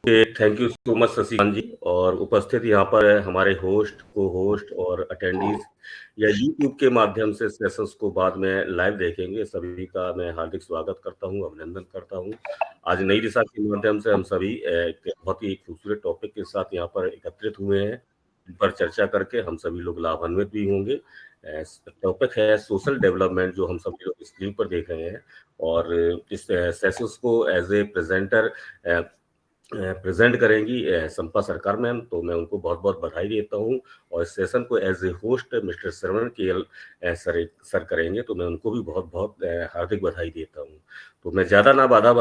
Thank you so much Shashikant ji. और उपस्थित यहाँ पर हमारे होस्ट, को-होस्ट और अटेंडीज या यूट्यूब के माध्यम से सेशंस को बाद में लाइव देखेंगे, सभी का मैं हार्दिक स्वागत करता हूँ, अभिनंदन करता हूँ। आज नई दिशा के माध्यम से हम सभी एक बहुत ही खूबसूरत टॉपिक के साथ यहाँ पर एकत्रित हुए हैं, इन पर चर्चा करके हम सभी लोग लाभान्वित भी होंगे। टॉपिक है सोशल डेवलपमेंट, जो हम सभी लोग स्क्रीन पर देख रहे हैं। और इस सेशंस को एज ए प्रेजेंटर प्रेजेंट करेंगी संपा सरकार मैम, तो मैं उनको बहुत बहुत बधाई देता हूँ। और इस सेशन को as a host mister Shravan KL sir करेंगे, तो मैं उनको भी बहुत बहुत हार्दिक बधाई देता हूँ। तो मैं ज़्यादा ना बाधा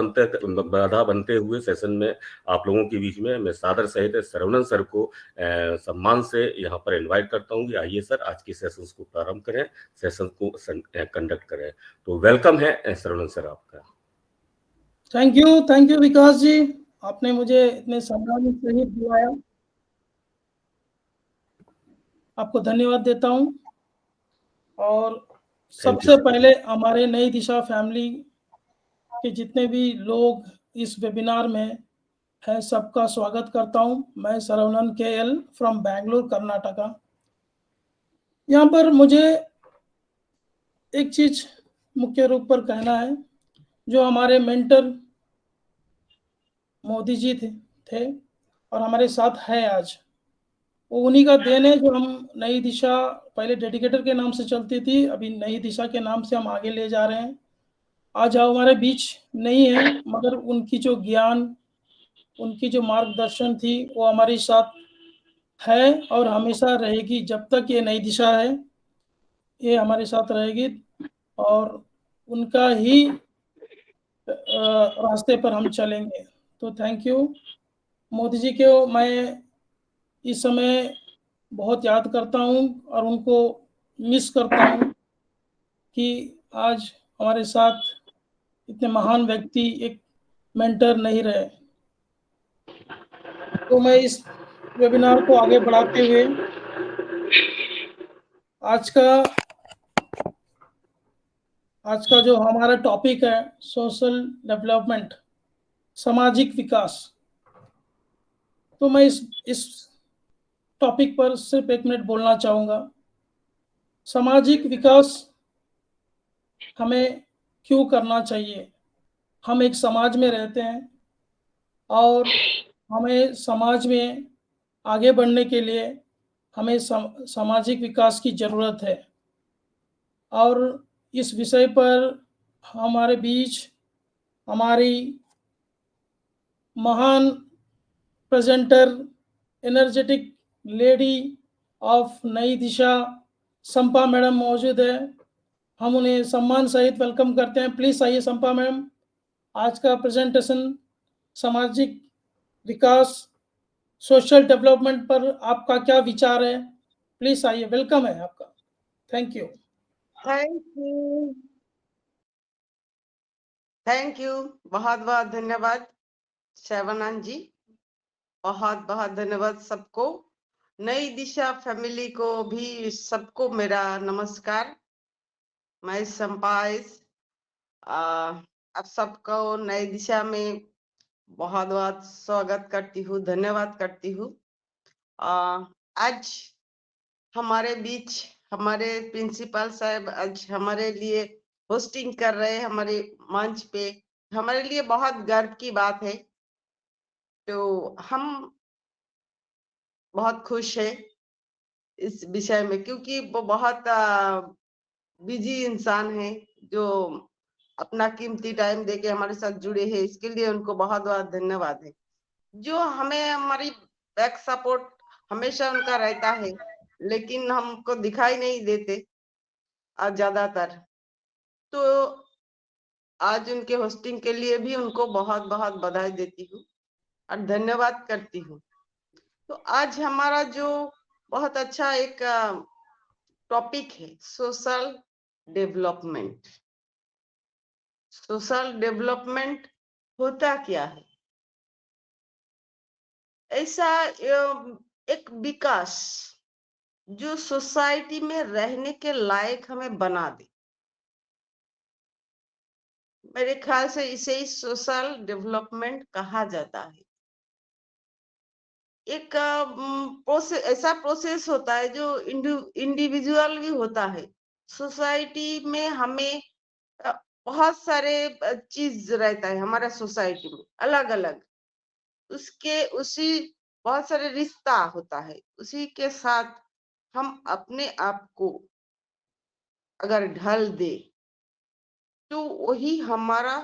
बनते हुए सेशन में आप लोगों के बीच में मैं सादर सहित श्रवणन सर को सम्मान से यहाँ पर इनवाइट करता हूँ कि आइए सर, आज के सेशन को प्रारंभ करें, सेशन को कंडक्ट करें। तो वेलकम है श्रवणन सर आपका। थैंक यू विकास जी, आपने मुझे इतने सम्मान से बुलाया, आपको धन्यवाद देता हूं। और सबसे पहले हमारे नई दिशा फैमिली के जितने भी लोग इस वेबिनार में हैं, सबका स्वागत करता हूं। मैं सरवणन केएल फ्रॉम बैंगलोर, कर्नाटका। यहाँ पर मुझे एक चीज मुख्य रूप पर कहना है, जो हमारे मेंटर मोदी जी थे और हमारे साथ है आज, वो उन्हीं का देन है। जो हम नई दिशा पहले डेडिकेटर के नाम से चलती थी, अभी नई दिशा के नाम से हम आगे ले जा रहे हैं। आज हमारे बीच नहीं है, मगर उनकी जो ज्ञान, उनकी जो मार्गदर्शन थी, वो हमारे साथ है और हमेशा रहेगी। जब तक ये नई दिशा है, ये हमारे साथ रहेगी और उनका ही रास्ते पर हम चलेंगे। तो थैंक यू मोदी जी को मैं इस समय बहुत याद करता हूँ और उनको मिस करता हूँ कि आज हमारे साथ इतने महान व्यक्ति, एक मेंटर नहीं रहे। तो मैं इस वेबिनार को आगे बढ़ाते हुए आज का जो हमारा टॉपिक है, सोशल डेवलपमेंट, सामाजिक विकास, तो मैं इस टॉपिक पर सिर्फ 1 मिनट बोलना चाहूँगा। सामाजिक विकास हमें क्यों करना चाहिए? हम एक समाज में रहते हैं और हमें समाज में आगे बढ़ने के लिए हमें सामाजिक विकास की ज़रूरत है। और इस विषय पर हमारे बीच हमारी महान प्रेजेंटर, एनर्जेटिक लेडी ऑफ नई दिशा, संपा मैडम मौजूद है। हम उन्हें सम्मान सहित वेलकम करते हैं। प्लीज़ आइए संपा मैडम, आज का प्रेजेंटेशन सामाजिक विकास, सोशल डेवलपमेंट पर आपका क्या विचार है? प्लीज आइए, वेलकम है आपका। Thank you. थैंक यू, बहुत बहुत धन्यवाद श्रवणन जी, बहुत बहुत धन्यवाद सबको। नई दिशा फैमिली को भी सबको मेरा नमस्कार। मैं संपाइस आप सबको नई दिशा में बहुत बहुत स्वागत करती हूँ, धन्यवाद करती हूँ। आज हमारे बीच हमारे प्रिंसिपल साहब आज हमारे लिए होस्टिंग कर रहे हैं हमारे मंच पे, हमारे लिए बहुत गर्व की बात है। तो हम बहुत खुश है इस विषय में, क्योंकि वो बहुत बिजी इंसान है जो अपना कीमती टाइम देके हमारे साथ जुड़े हैं। इसके लिए उनको बहुत बहुत धन्यवाद है। जो हमें हमारी बैक सपोर्ट हमेशा उनका रहता है, लेकिन हमको दिखाई नहीं देते ज्यादातर। तो आज उनके होस्टिंग के लिए भी उनको बहुत बहुत बधाई देती हूँ और धन्यवाद करती हूँ। तो आज हमारा जो बहुत अच्छा एक टॉपिक है, सोशल डेवलपमेंट। सोशल डेवलपमेंट होता क्या है? ऐसा एक विकास जो सोसाइटी में रहने के लायक हमें बना दे। मेरे ख्याल से इसे ही सोशल डेवलपमेंट कहा जाता है। एक प्रोसेस, ऐसा प्रोसेस होता है जो इंडिविजुअल भी होता है। सोसाइटी में हमें अ, बहुत सारे चीज रहता है हमारा सोसाइटी में अलग अलग, उसके उसी बहुत सारे रिश्ता होता है, उसी के साथ हम अपने आप को अगर ढल दे तो वही हमारा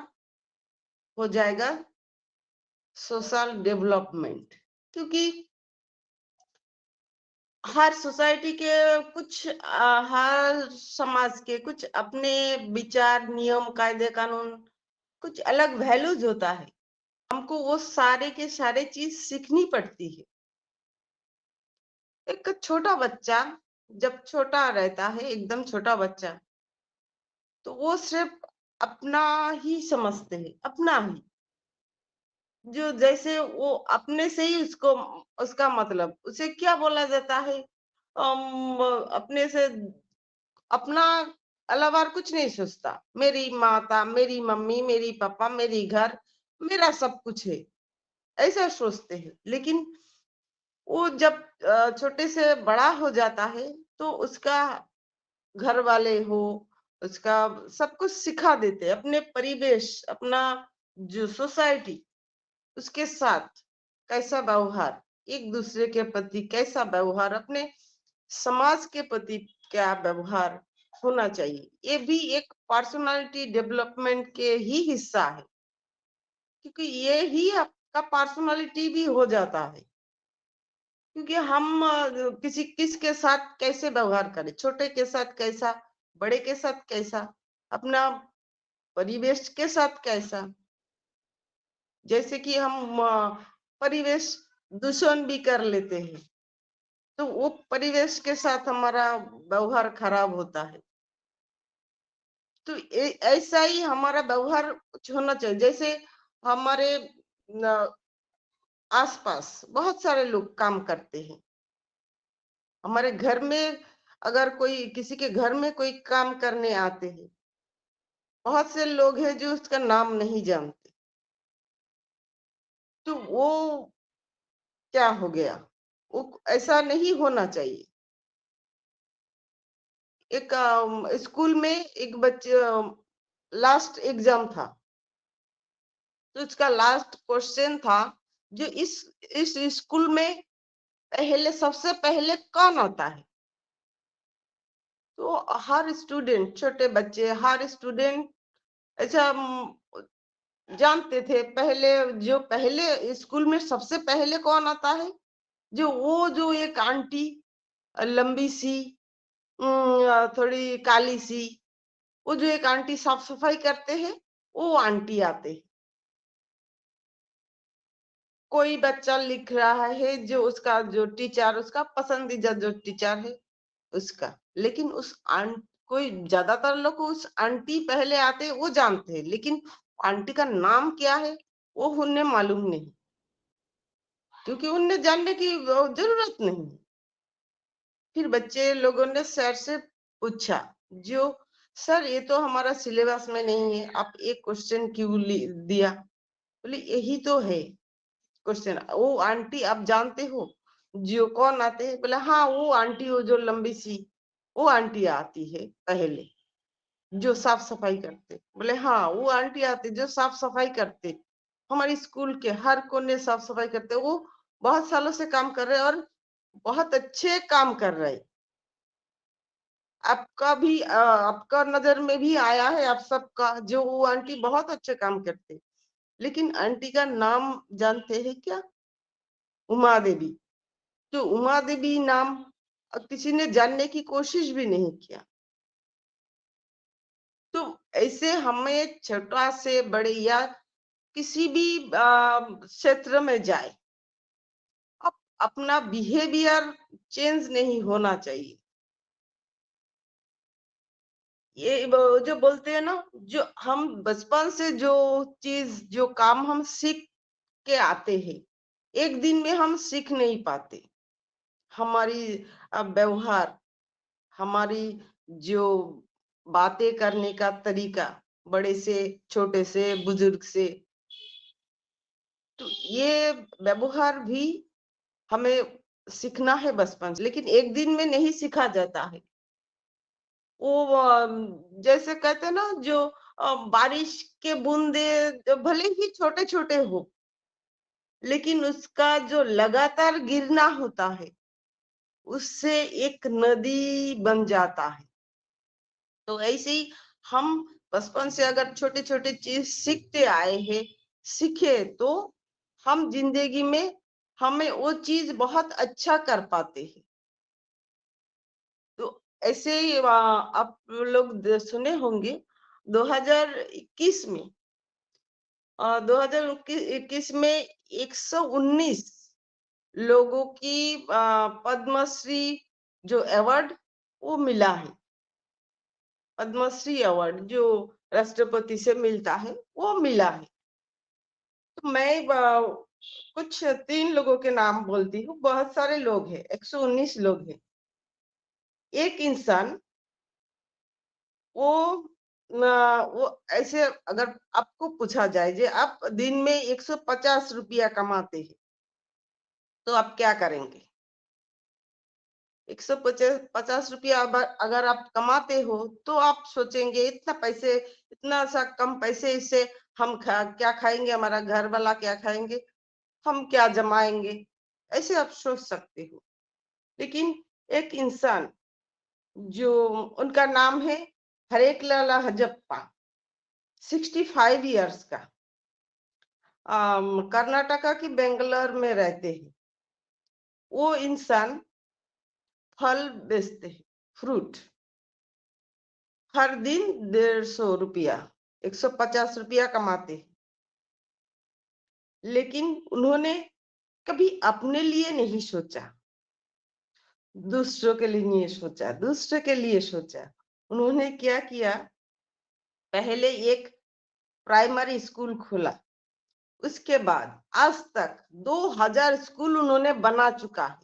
हो जाएगा सोशल डेवलपमेंट। क्योंकि हर सोसाइटी के कुछ हर समाज के कुछ अपने विचार, नियम, कायदे कानून, कुछ अलग वैल्यूज होता है। हमको वो सारे के सारे चीज सीखनी पड़ती है। एक छोटा बच्चा जब छोटा रहता है, एकदम छोटा बच्चा, तो वो सिर्फ अपना ही समझते हैं, अपना ही, जो जैसे वो अपने से ही उसको, उसका मतलब उसे क्या बोला जाता है, अपने से अपना अलावा और कुछ नहीं सोचता। मेरी माता, मेरी मम्मी, मेरी पापा, मेरी घर, मेरा सब कुछ है, ऐसा सोचते हैं। लेकिन वो जब छोटे से बड़ा हो जाता है तो उसका घर वाले हो, उसका सब कुछ सिखा देते हैं, अपने परिवेश, अपना जो सोसाइटी, उसके साथ कैसा व्यवहार, एक दूसरे के प्रति कैसा व्यवहार, अपने समाज के प्रति क्या व्यवहार होना चाहिए, ये भी एक पर्सनालिटी डेवलपमेंट के ही हिस्सा है। क्योंकि ये ही आपका पर्सनालिटी भी हो जाता है। क्योंकि हम किसके साथ कैसे व्यवहार करें, छोटे के साथ कैसा, बड़े के साथ कैसा, अपना परिवेश के साथ कैसा। जैसे कि हम परिवेश दूषण भी कर लेते हैं तो वो परिवेश के साथ हमारा व्यवहार खराब होता है। तो ऐसा ही हमारा व्यवहार कुछ होना चाहिए। जैसे हमारे आसपास बहुत सारे लोग काम करते हैं, हमारे घर में अगर कोई किसी के घर में कोई काम करने आते हैं, बहुत से लोग हैं जो उसका नाम नहीं जानते। तो वो क्या हो गया, वो ऐसा नहीं होना चाहिए। एक स्कूल में एक बच्चे लास्ट एग्जाम था, तो उसका लास्ट क्वेश्चन था जो इस स्कूल में पहले, सबसे पहले कौन आता है। तो हर स्टूडेंट, छोटे बच्चे, हर स्टूडेंट ऐसा जानते थे पहले, जो पहले स्कूल में सबसे पहले कौन आता है, जो एक आंटी, लंबी सी, थोड़ी काली सी, वो जो एक आंटी साफ सफाई करते हैं, वो आंटी आते हैं। कोई बच्चा लिख रहा है, जो उसका जो टीचर, उसका पसंदीदा जो टीचर है उसका, लेकिन उस कोई ज्यादातर लोग उस आंटी पहले आते वो जानते हैं, लेकिन आंटी का नाम क्या है वो उन्हें मालूम नहीं, क्योंकि उन्हें जानने की जरूरत नहीं। फिर बच्चे लोगों ने सर से पूछा, जो सर ये तो हमारा सिलेबस में नहीं है, आप एक क्वेश्चन क्यों दिया। बोले यही तो है क्वेश्चन, वो आंटी आप जानते हो जो कौन आते हैं। बोले हाँ, वो आंटी हो जो लंबी सी, वो आंटी आती है पहले, जो साफ सफाई करते। बोले हाँ, वो आंटी आती जो साफ सफाई करते, हमारे स्कूल के हर कोने साफ सफाई करते। वो बहुत सालों से काम कर रहे और बहुत अच्छे काम कर रहे। आपका भी आपका नजर में भी आया है आप सबका, जो वो आंटी बहुत अच्छे काम करते। लेकिन आंटी का नाम जानते हैं क्या? उमा देवी। तो उमा देवी नाम किसी ने जानने की कोशिश भी नहीं किया। तो ऐसे हमें छोटा से बड़े या किसी भी क्षेत्र में जाए, अपना बिहेवियर चेंज नहीं होना चाहिए। ये जो बोलते हैं ना, जो हम बचपन से जो चीज, जो काम हम सीख के आते हैं, एक दिन में हम सीख नहीं पाते। हमारी व्यवहार, हमारी जो बातें करने का तरीका, बड़े से, छोटे से, बुजुर्ग से, तो ये व्यवहार भी हमें सीखना है बचपन से, लेकिन एक दिन में नहीं सीखा जाता है। वो जैसे कहते हैं ना, जो बारिश के बूंदे भले ही छोटे छोटे हो, लेकिन उसका जो लगातार गिरना होता है, उससे एक नदी बन जाता है। तो ऐसे ही हम बचपन से अगर छोटे छोटे चीज सीखते आए हैं, सीखे, तो हम जिंदगी में हमें वो चीज बहुत अच्छा कर पाते हैं। तो ऐसे ही आप लोग सुने होंगे 2021 में 2021 में 119 लोगों की पद्मश्री जो अवार्ड वो मिला है। पद्मश्री अवार्ड जो राष्ट्रपति से मिलता है वो मिला है। तो मैं कुछ 3 लोगों के नाम बोलती हूँ। बहुत सारे लोग हैं, 119 लोग हैं। एक इंसान वो ऐसे, अगर आपको पूछा जाए जे आप दिन में 150 रुपया कमाते हैं, तो आप क्या करेंगे? 150 रुपया अगर आप कमाते हो, तो आप सोचेंगे इतना सा कम पैसे, इससे हम क्या खाएंगे, हमारा घर वाला क्या खाएंगे, हम क्या जमाएंगे, ऐसे आप सोच सकते हो। लेकिन एक इंसान जो उनका नाम है हरेकलाला हजप्पा, 65 इयर्स का, कर्नाटका की बेंगलोर में रहते हैं। वो इंसान फल बेचते हैं, फ्रूट। हर दिन 150 रुपया, 150 रुपया कमाते हैं। लेकिन उन्होंने कभी अपने लिए नहीं सोचा, दूसरों के लिए नहीं सोचा, दूसरे के लिए सोचा। उन्होंने क्या किया, पहले एक प्राइमरी स्कूल खोला, उसके बाद आज तक 2000 स्कूल उन्होंने बना चुका है।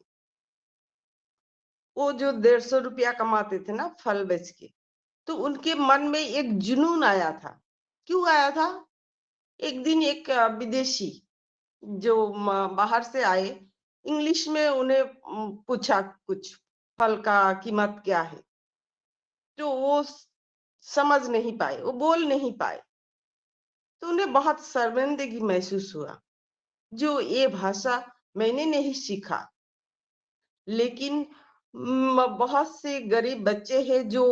वो जो 150 रुपया कमाते थे ना फल बेच के, तो उनके मन में एक जुनून आया था। क्यों आया था? एक दिन एक विदेशी जो बाहर से आए, इंग्लिश में उन्हें पूछा कुछ, फल का कीमत क्या है, तो वो समझ नहीं पाए, वो बोल नहीं पाए। तो उन्हें बहुत शर्मिंदगी महसूस हुआ, जो ये भाषा मैंने नहीं सीखा। लेकिन बहुत से गरीब बच्चे हैं जो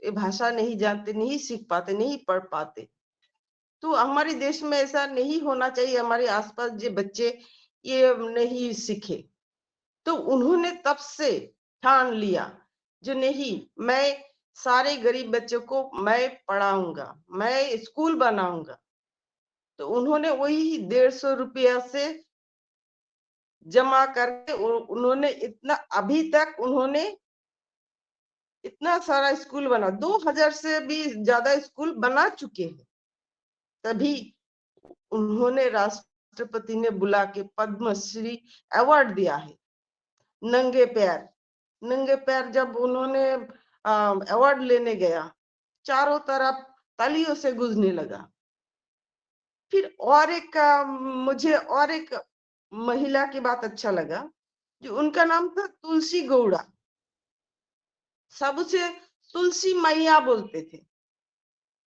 ये भाषा नहीं जानते, नहीं सीख पाते, नहीं पढ़ पाते। तो हमारे देश में ऐसा नहीं होना चाहिए, हमारे आसपास जो बच्चे ये नहीं सीखे। तो उन्होंने तब से ठान लिया, जो नहीं, मैं सारे गरीब बच्चों को मैं पढ़ाऊंगा, मैं स्कूल बनाऊंगा। तो उन्होंने वही 150 रुपया से जमा करके उन्होंने अभी तक उन्होंने इतना सारा स्कूल बना, 2000 से भी ज्यादा स्कूल बना चुके हैं। तभी उन्होंने राष्ट्रपति ने बुला के पद्मश्री अवार्ड दिया है। नंगे पैर जब उन्होंने अवार्ड लेने गया, चारों तरफ तालियों से गूंजने लगा। फिर मुझे और एक महिला की बात अच्छा लगा, जो उनका नाम था तुलसी गौड़ा। सब उसे तुलसी मैया बोलते थे।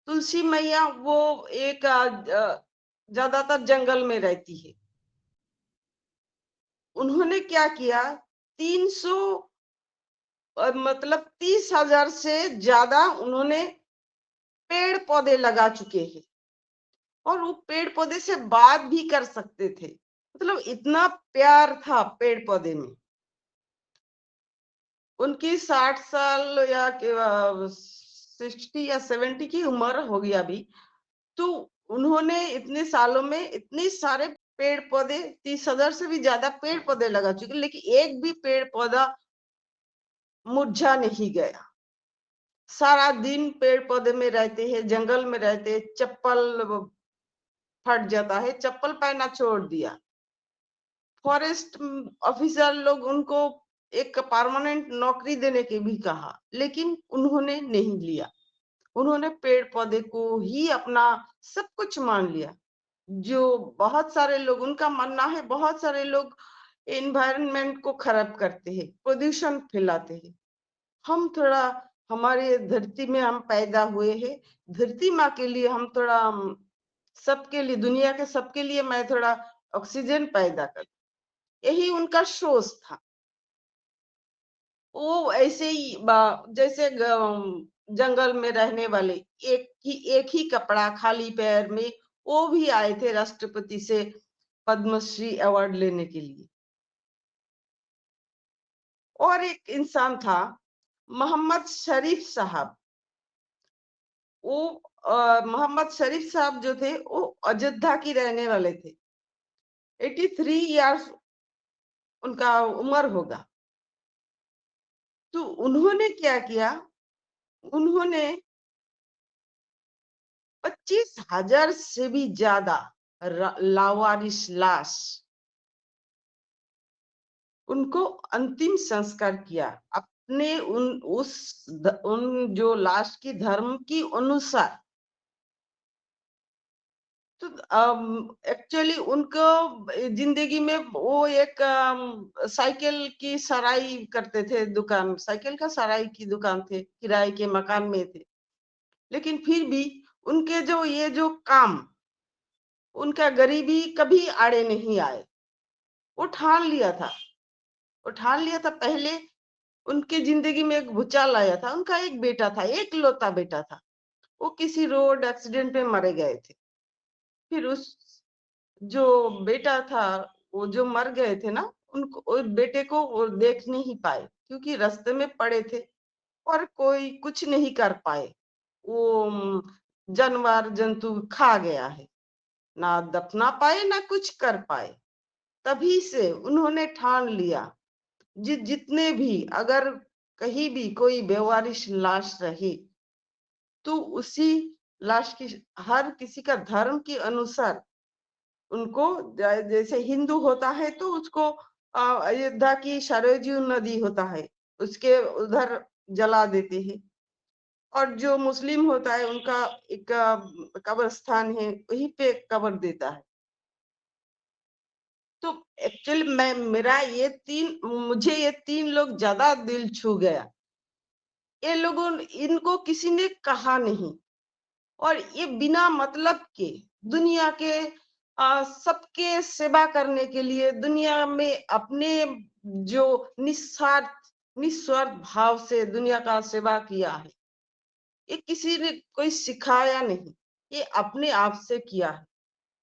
तुलसी मैया वो एक ज्यादातर जंगल में रहती है। उन्होंने क्या किया, 300 मतलब 30,000 से ज्यादा उन्होंने पेड़ पौधे लगा चुके हैं, और वो पेड़ पौधे से बात भी कर सकते थे। मतलब इतना प्यार था पेड़ पौधे में। उनकी 60 साल या 60 या 70 की उम्र होगी अभी। तो उन्होंने इतने सालों में इतने सारे पेड़ पौधे, 30,000 से भी ज्यादा पेड़ पौधे लगा चुके, लेकिन एक भी पेड़ पौधा मुरझा नहीं गया। सारा दिन पेड़ पौधे में रहते हैं, जंगल में रहते हैं। चप्पल फट जाता है, चप्पल पहनना छोड़ दिया। फॉरेस्ट ऑफिसर लोग उनको एक परमानेंट नौकरी देने के भी कहा, लेकिन उन्होंने नहीं लिया। उन्होंने पेड़ पौधे को ही अपना सब कुछ मान लिया। जो बहुत सारे लोग, उनका मानना है, बहुत सारे लोग एनवायरनमेंट को खराब करते हैं, प्रदूषण फैलाते हैं। हम थोड़ा हमारे धरती में हम पैदा हुए हैं, धरती माँ के लिए हम थोड़ा सबके लिए, दुनिया के सबके लिए मैं थोड़ा ऑक्सीजन पैदा कर, यही उनका सोच था। वो ऐसे ही जैसे जंगल में रहने वाले एक ही कपड़ा खाली पैर में वो भी आए थे राष्ट्रपति से पद्मश्री अवार्ड लेने के लिए। और एक इंसान था मोहम्मद शरीफ साहब। वो मोहम्मद शरीफ साहब जो थे वो अयोध्या की रहने वाले थे। 83 इयर्स उनका उम्र होगा। तो उन्होंने क्या किया, उन्होंने 25,000 से भी ज्यादा लावारिस लाश उनको अंतिम संस्कार किया अपने उन जो लाश की धर्म की अनुसार। तो एक्चुअली उनको जिंदगी में वो एक साइकिल की सराई करते थे, दुकान साइकिल का सराई की दुकान थे, किराए के मकान में थे। लेकिन फिर भी उनके जो काम, उनका गरीबी कभी आड़े नहीं आए। वो ठान लिया था पहले उनके जिंदगी में एक भूचाल आया था। उनका एक बेटा था, एक लौता बेटा था, वो किसी रोड एक्सीडेंट में मरे गए थे। फिर उस जो बेटा था वो जो मर गए थे ना, उनको उस बेटे को वो देख नहीं पाए क्योंकि रास्ते में पड़े थे और कोई कुछ नहीं कर पाए। वो जानवर जंतु खा गया है, ना दफना पाए ना कुछ कर पाए। तभी से उन्होंने ठान लिया जितने भी अगर कहीं भी कोई बेवारिश लाश रहे तो उसी लाश की हर किसी का धर्म के अनुसार उनको, जैसे हिंदू होता है तो उसको अयोध्या की सरयू नदी होता है उसके उधर जला देते हैं, और जो मुस्लिम होता है उनका एक कब्रस्थान है वहीं पे कब्र देता है। तो एक्चुअली मुझे ये तीन लोग ज्यादा दिल छू गया। ये लोगों, इनको किसी ने कहा नहीं और ये बिना मतलब के दुनिया के सबके सेवा करने के लिए दुनिया में अपने जो निस्वार्थ भाव से दुनिया का सेवा किया है। ये किसी ने कोई सिखाया नहीं, ये अपने आप से किया है।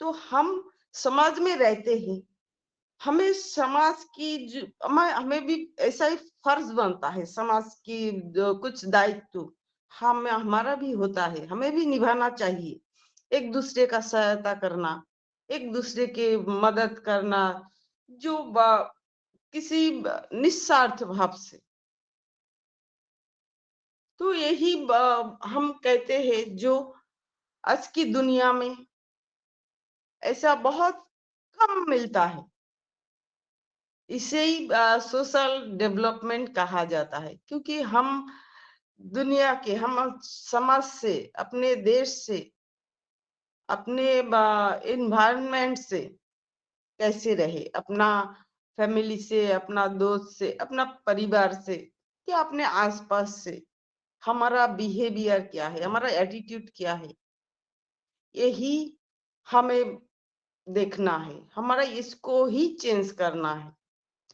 तो हम समाज में रहते हैं, हमें समाज की हमें भी ऐसा ही फर्ज बनता है, समाज की जो कुछ दायित्व हमारा भी होता है, हमें भी निभाना चाहिए। एक दूसरे का सहायता करना, एक दूसरे के मदद करना, जो किसी निस्वार्थ भाव से। तो यही हम कहते हैं जो आज की दुनिया में ऐसा बहुत कम मिलता है। इसे ही सोशल डेवलपमेंट कहा जाता है, क्योंकि हम दुनिया के, हम समाज से, अपने देश से, अपने एनवायरनमेंट से कैसे रहे, अपना फैमिली से, अपना दोस्त से, अपना परिवार से, या अपने आसपास से हमारा बिहेवियर क्या है, हमारा एटीट्यूड क्या है, यही हमें देखना है। हमारा इसको ही चेंज करना है,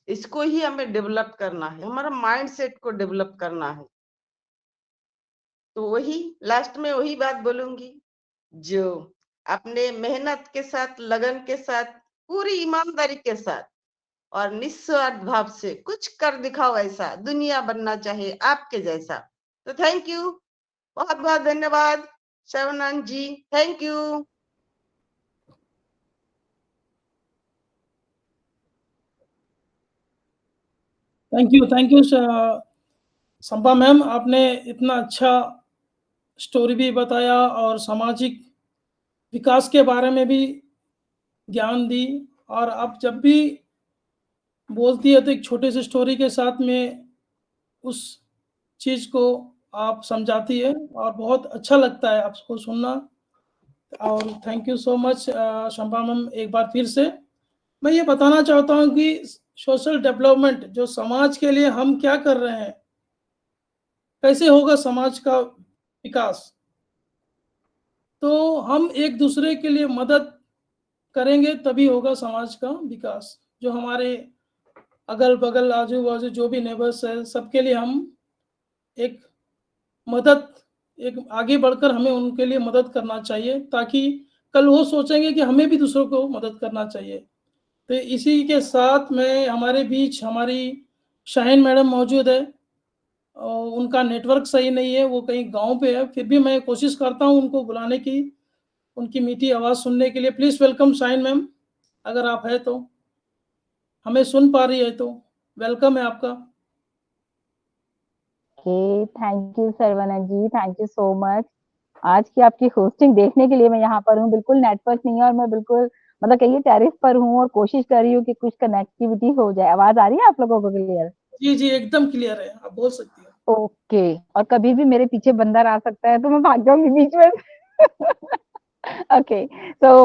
इसको ही हमें डेवलप करना है, हमारा माइंडसेट को डेवलप करना है। तो वही लास्ट में वही बात बोलूंगी, जो अपने मेहनत के साथ, लगन के साथ, पूरी ईमानदारी के साथ और निस्वार्थ भाव से कुछ कर दिखाओ, ऐसा दुनिया बनना चाहे आपके जैसा। तो थैंक यू, बहुत बहुत धन्यवाद Sharvanand ji, thank you. Thank you Sampa ma'am, आपने इतना अच्छा स्टोरी भी बताया और सामाजिक विकास के बारे में भी ज्ञान दी। और आप जब भी बोलती है तो एक छोटे से स्टोरी के साथ में उस चीज को आप समझाती है और बहुत अच्छा लगता है आपको सुनना। और thank you so much Shampa ma'am. एक बार फिर से मैं ये बताना चाहता हूँ कि सोशल डेवलपमेंट, जो समाज के लिए हम क्या कर रहे हैं, कैसे होगा समाज का विकास। तो हम एक दूसरे के लिए मदद करेंगे तभी होगा समाज का विकास। जो हमारे अगल-बगल, आजू-बाजू जो भी नेबर्स है, सबके लिए हम एक मदद, एक आगे बढ़कर हमें उनके लिए मदद करना चाहिए, ताकि कल वो सोचेंगे कि हमें भी दूसरों को मदद करना चाहिए। तो इसी के साथ में हमारे बीच हमारी शाहीन मैडम मौजूद है। उनका नेटवर्क सही नहीं है, वो कहीं गाँव पे है, फिर भी मैं कोशिश करता हूँ उनको बुलाने की, उनकी मीठी आवाज़ सुनने के लिए। प्लीज़ वेलकम शाहीन मैम, अगर आप हैं तो, हमें सुन पा रही है तो, वेलकम है आपका। Thank you Saravana ji, thank you so much. आज की आपकी होस्टिंग देखने के लिए मैं यहाँ पर हूँ। बिल्कुल नेटवर्क नहीं है और मैं बिल्कुल मतलब कहिए टेरेस पर हूँ और कोशिश कर रही हूँ कि कुछ कनेक्टिविटी हो जाए। आवाज आ रही है आप लोगों को क्लियर? जी, जी, एकदम क्लियर है, आप बोल सकती हैं। ओके, और कभी भी मेरे पीछे बंदर आ सकता है तो मैं भाग जाऊंगी बीच में। Okay, so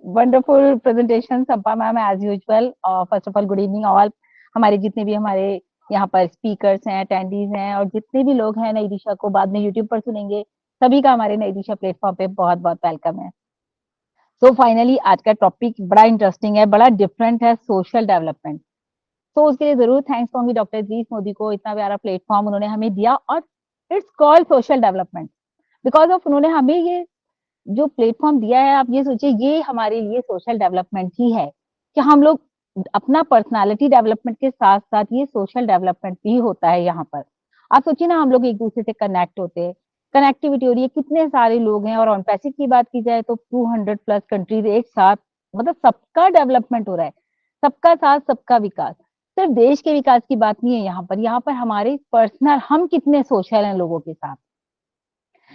wonderful presentation Sampa ma'am as usual. First of all good evening all. हमारे जितने भी हमारे यहाँ पर स्पीकर्स हैं, अटेंडीज हैं और जितने भी लोग हैं नई दिशा को बाद में यूट्यूब पर सुनेंगे, सभी का हमारे नई दिशा प्लेटफॉर्म पे बहुत बहुत वेलकम है। सो फाइनली आज का टॉपिक बड़ा इंटरेस्टिंग है, बड़ा डिफरेंट है, सोशल डेवलपमेंट। तो उसके लिए जरूर थैंक्स कहूंगी डॉक्टर अजीज मोदी को, इतना प्यारा प्लेटफॉर्म उन्होंने हमें दिया। और it's called social development because of उन्होंने हमें ये जो प्लेटफॉर्म दिया है। आप ये सोचिए, ये हमारे लिए सोशल डेवलपमेंट ही है कि हम लोग अपना पर्सनालिटी डेवलपमेंट के साथ साथ ये सोशल डेवलपमेंट भी होता है यहाँ पर। आप सोचिए ना, हम लोग एक दूसरे से कनेक्ट होते हैं, कनेक्टिविटी हो रही है, कितने सारे लोग हैं। और ऑन पैसिव की बात की जाए तो 200+ कंट्रीज एक साथ, मतलब सबका डेवलपमेंट हो रहा है, सबका साथ सबका विकास। सिर्फ देश के विकास की बात नहीं है यहाँ पर हमारे पर्सनल हम कितने सोशल हैं लोगों के साथ।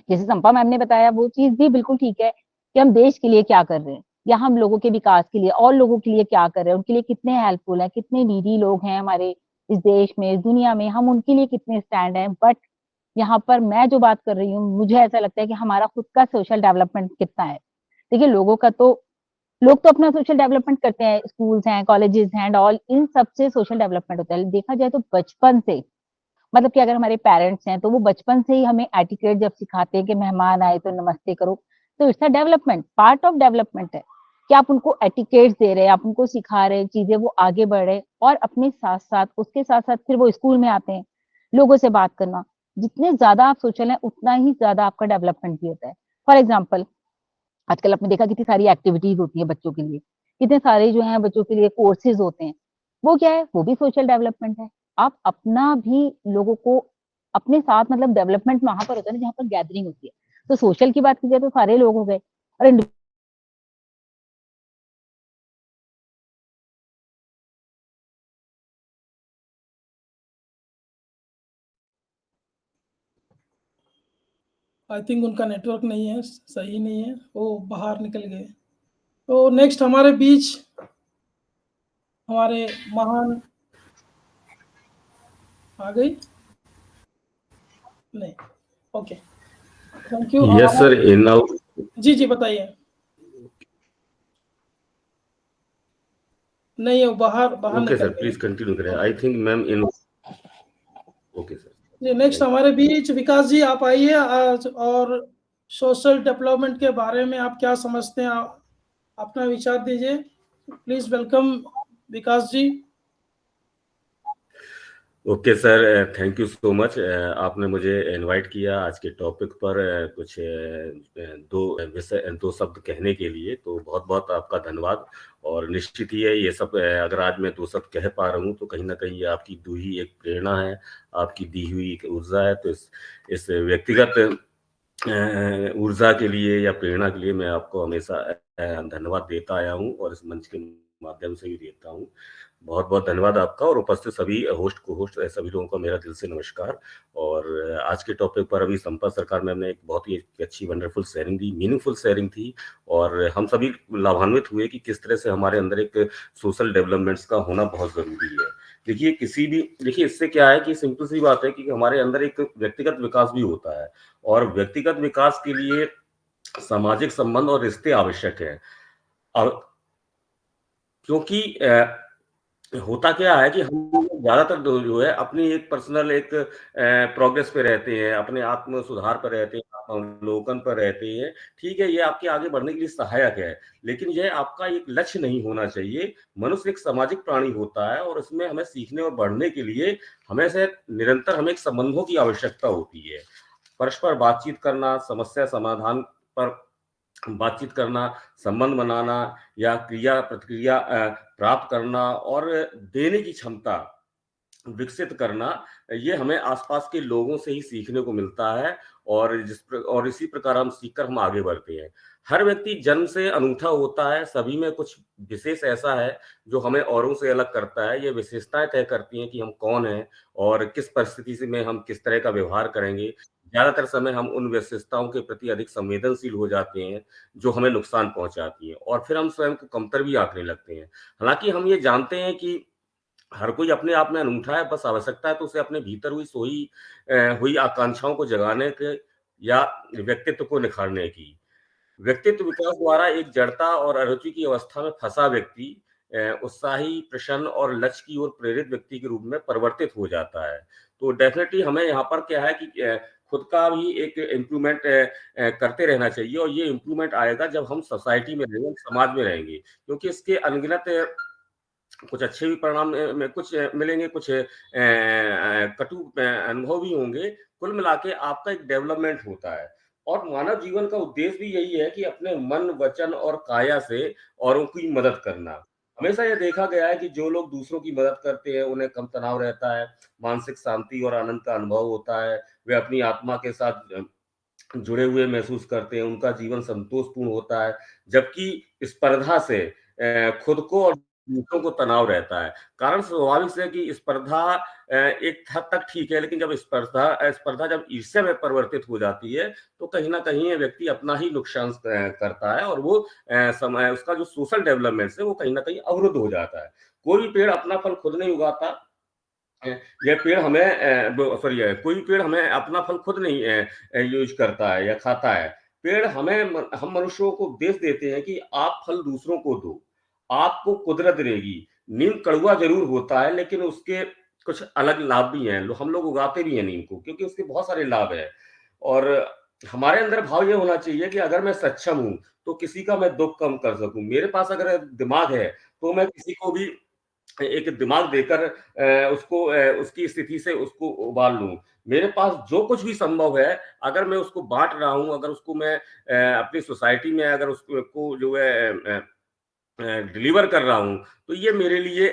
जैसे संपा मैम ने बताया वो चीज भी बिल्कुल ठीक है कि हम देश के लिए क्या कर रहे हैं या हम लोगों के विकास के लिए और लोगों के लिए क्या कर रहे हैं, उनके लिए कितने हेल्पफुल है, कितने नीडी लोग हैं हमारे इस देश में, इस दुनिया में, हम उनके लिए कितने स्टैंड हैं। बट यहाँ पर मैं जो बात कर रही हूँ, मुझे ऐसा लगता है कि हमारा खुद का सोशल डेवलपमेंट कितना है। देखिए लोगों का तो, लोग तो अपना सोशल डेवलपमेंट करते हैं, स्कूल्स हैं, कॉलेजेस हैं एंड ऑल, इन सब से सोशल डेवलपमेंट होता है। देखा जाए तो बचपन से, मतलब कि अगर हमारे पेरेंट्स हैं तो वो बचपन से ही हमें एटिकेट जब सिखाते हैं कि मेहमान आए तो नमस्ते करो, तो it's a development, part of development है कि आप उनको एटिकेट्स दे रहे हैं, आप उनको सिखा रहे हैं चीजें, वो आगे बढ़ रहे। और अपने साथ साथ उसके साथ साथ फिर वो स्कूल में आते हैं, लोगों से बात करना, जितने ज्यादा आप सोशल हैं उतना ही ज्यादा आपका डेवलपमेंट भी होता है। फॉर एग्जाम्पल, आजकल आपने देखा कितनी सारी एक्टिविटीज होती है बच्चों के लिए, कितने सारे जो है बच्चों के लिए कोर्सेज होते हैं, वो क्या है, वो भी सोशल डेवलपमेंट है। आप अपना भी लोगों को अपने साथ, मतलब डेवलपमेंट वहां पर होता है ना जहाँ पर गैदरिंग होती है। तो सोशल की बात की जाए तो सारे लोग हो गए, और आई थिंक उनका नेटवर्क नहीं है, सही नहीं है, वो बाहर निकल गए। तो नेक्स्ट हमारे बीच हमारे महान आ गई नहीं, okay, thank you. Yes sir, now जी, जी, बताइए। नहीं, वो बाहर बाहर ओके निकल सर, गए। प्लीज कंटिन्यू करें। I think ma'am in okay sir. जी, नेक्स्ट हमारे बीच विकास जी, आप आइए आज, और सोशल डेवलपमेंट के बारे में आप क्या समझते हैं, अपना विचार दीजिए। Please welcome Vikas ji. Okay sir, thank you so much. आपने मुझे इनवाइट किया आज के टॉपिक पर कुछ दो विषय, दो शब्द कहने के लिए, तो बहुत बहुत आपका धन्यवाद। और निश्चित ही है ये सब, अगर आज मैं दो शब्द कह पा रहा हूँ तो कहीं ना कहीं ये आपकी दी हुई एक प्रेरणा है, आपकी दी हुई एक ऊर्जा है। तो इस व्यक्तिगत ऊर्जा के लिए या प्रेरणा के लिए मैं आपको हमेशा धन्यवाद देता आया हूँ और इस मंच के माध्यम से भी देता हूँ। बहुत बहुत धन्यवाद आपका, और उपस्थित सभी होस्ट को होस्ट सभी लोगों का मेरा दिल से नमस्कार। और आज के टॉपिक पर अभी संपा सरकार मैम ने एक बहुत ही अच्छी वंडरफुल शेयरिंग दी, मीनिंगफुल शेयरिंग थी, और हम सभी लाभान्वित हुए कि किस तरह से हमारे अंदर एक सोशल डेवलपमेंट्स का होना बहुत जरूरी है। देखिए इससे क्या है कि सिंपल सी बात है कि हमारे अंदर एक व्यक्तिगत विकास भी होता है, और व्यक्तिगत विकास के लिए सामाजिक संबंध और रिश्ते आवश्यक है। क्योंकि होता क्या है कि हम ज़्यादातर जो है अपनी एक पर्सनल एक प्रोग्रेस पे रहते हैं, अपने आत्म सुधार पर रहते हैं, आत्मावलोकन पर रहते हैं। ठीक है, ये आपके आगे बढ़ने के लिए सहायक है, लेकिन यह आपका एक लक्ष्य नहीं होना चाहिए। मनुष्य एक सामाजिक प्राणी होता है और इसमें हमें सीखने और बढ़ने के लिए हमेशा निरंतर हमें एक संबंधों की आवश्यकता होती है। परस्पर बातचीत करना, समस्या समाधान पर बातचीत करना, संबंध बनाना या क्रिया-प्रतिक्रिया प्राप्त करना और देने की क्षमता विकसित करना, ये हमें आसपास के लोगों से ही सीखने को मिलता है और और इसी प्रकार हम सीखकर हम आगे बढ़ते हैं। हर व्यक्ति जन्म से अनूठा होता है, सभी में कुछ विशेष ऐसा है जो हमें औरों से अलग करता है। ये विशेषताएँ तय करती हैं कि हम कौन हैं और किस परिस्थिति से में हम किस तरह का व्यवहार करेंगे। ज़्यादातर समय हम उन विशेषताओं के प्रति अधिक संवेदनशील हो जाते हैं, जो हमें नुकसान पहुँचाती हैं और फिर हम स्वयं को कमतर भी आंकने लगते हैं। हालाँकि हम ये जानते हैं कि हर कोई अपने आप में अनूठा है, बस आवश्यकता है तो उसे अपने भीतर हुई आकांक्षाओं को जगाने के या व्यक्तित्व को निखारने की। व्यक्तित्व विकास द्वारा एक जड़ता और अरुचि की अवस्था में फँसा व्यक्ति उत्साही, प्रसन्न और लक्ष्य की ओर प्रेरित व्यक्ति के रूप में परिवर्तित हो जाता है। तो डेफ़िनेटली हमें यहाँ पर क्या है कि खुद का भी एक इम्प्रूवमेंट करते रहना चाहिए और ये इम्प्रूवमेंट आएगा जब हम सोसाइटी में रहेंगे, समाज में रहेंगे। क्योंकि इसके अनगिनत कुछ अच्छे भी परिणाम में कुछ मिलेंगे, कुछ कटु अनुभव भी होंगे। कुल मिला के आपका एक डेवलपमेंट होता है और मानव जीवन का उद्देश्य भी यही है कि अपने मन, वचन और काया से औरों की मदद करना। हमेशा ये देखा गया है कि जो लोग दूसरों की मदद करते हैं, उन्हें कम तनाव रहता है, मानसिक शांति और आनंद का अनुभव होता है। वे अपनी आत्मा के साथ जुड़े हुए महसूस करते हैं, उनका जीवन संतोषपूर्ण होता है, जबकि स्पर्धा से खुद को और दूसरों को तनाव रहता है। कारण स्वाभाविक से है कि स्पर्धा एक हद तक ठीक है, लेकिन जब स्पर्धा जब ईर्ष्या में परिवर्तित हो जाती है, तो कहीं न कहीं ये व्यक्ति अपना ही नुकसान करता है और वो समय उसका जो सोशल डेवलपमेंट है, वो कहीं न कहीं अवरुद्ध हो जाता है। कोई भी पेड़ अपना फल खुद नहीं उगाता। अ, यह पेड़ हमें कोई भी पेड़ हमें अपना फल खुद नहीं यूज़ करता है या खाता है। पेड़ हम मनुष्यों को उपदेश देते हैं कि आप फल दूसरों को दो, आपको कुदरत देगी। नीम कड़वा ज़रूर होता है, लेकिन उसके कुछ अलग लाभ भी हैं। हम लोग उगाते भी हैं नीम को क्योंकि उसके बहुत सारे लाभ हैं और हमारे अंदर भाव ये होना चाहिए कि अगर मैं सक्षम हूँ, तो किसी का मैं दुःख कम कर सकूँ। मेरे पास अगर दिमाग है, तो मैं किसी को भी एक दिमाग देकर उसकी स्थिति से उसको उबार लूँ। मेरे पास जो कुछ भी संभव है, अगर मैं उसको बाँट रहा हूँ, अगर उसको मैं अपनी सोसाइटी में अगर उसको को जो है डिलीवर कर रहा हूँ, तो ये मेरे लिए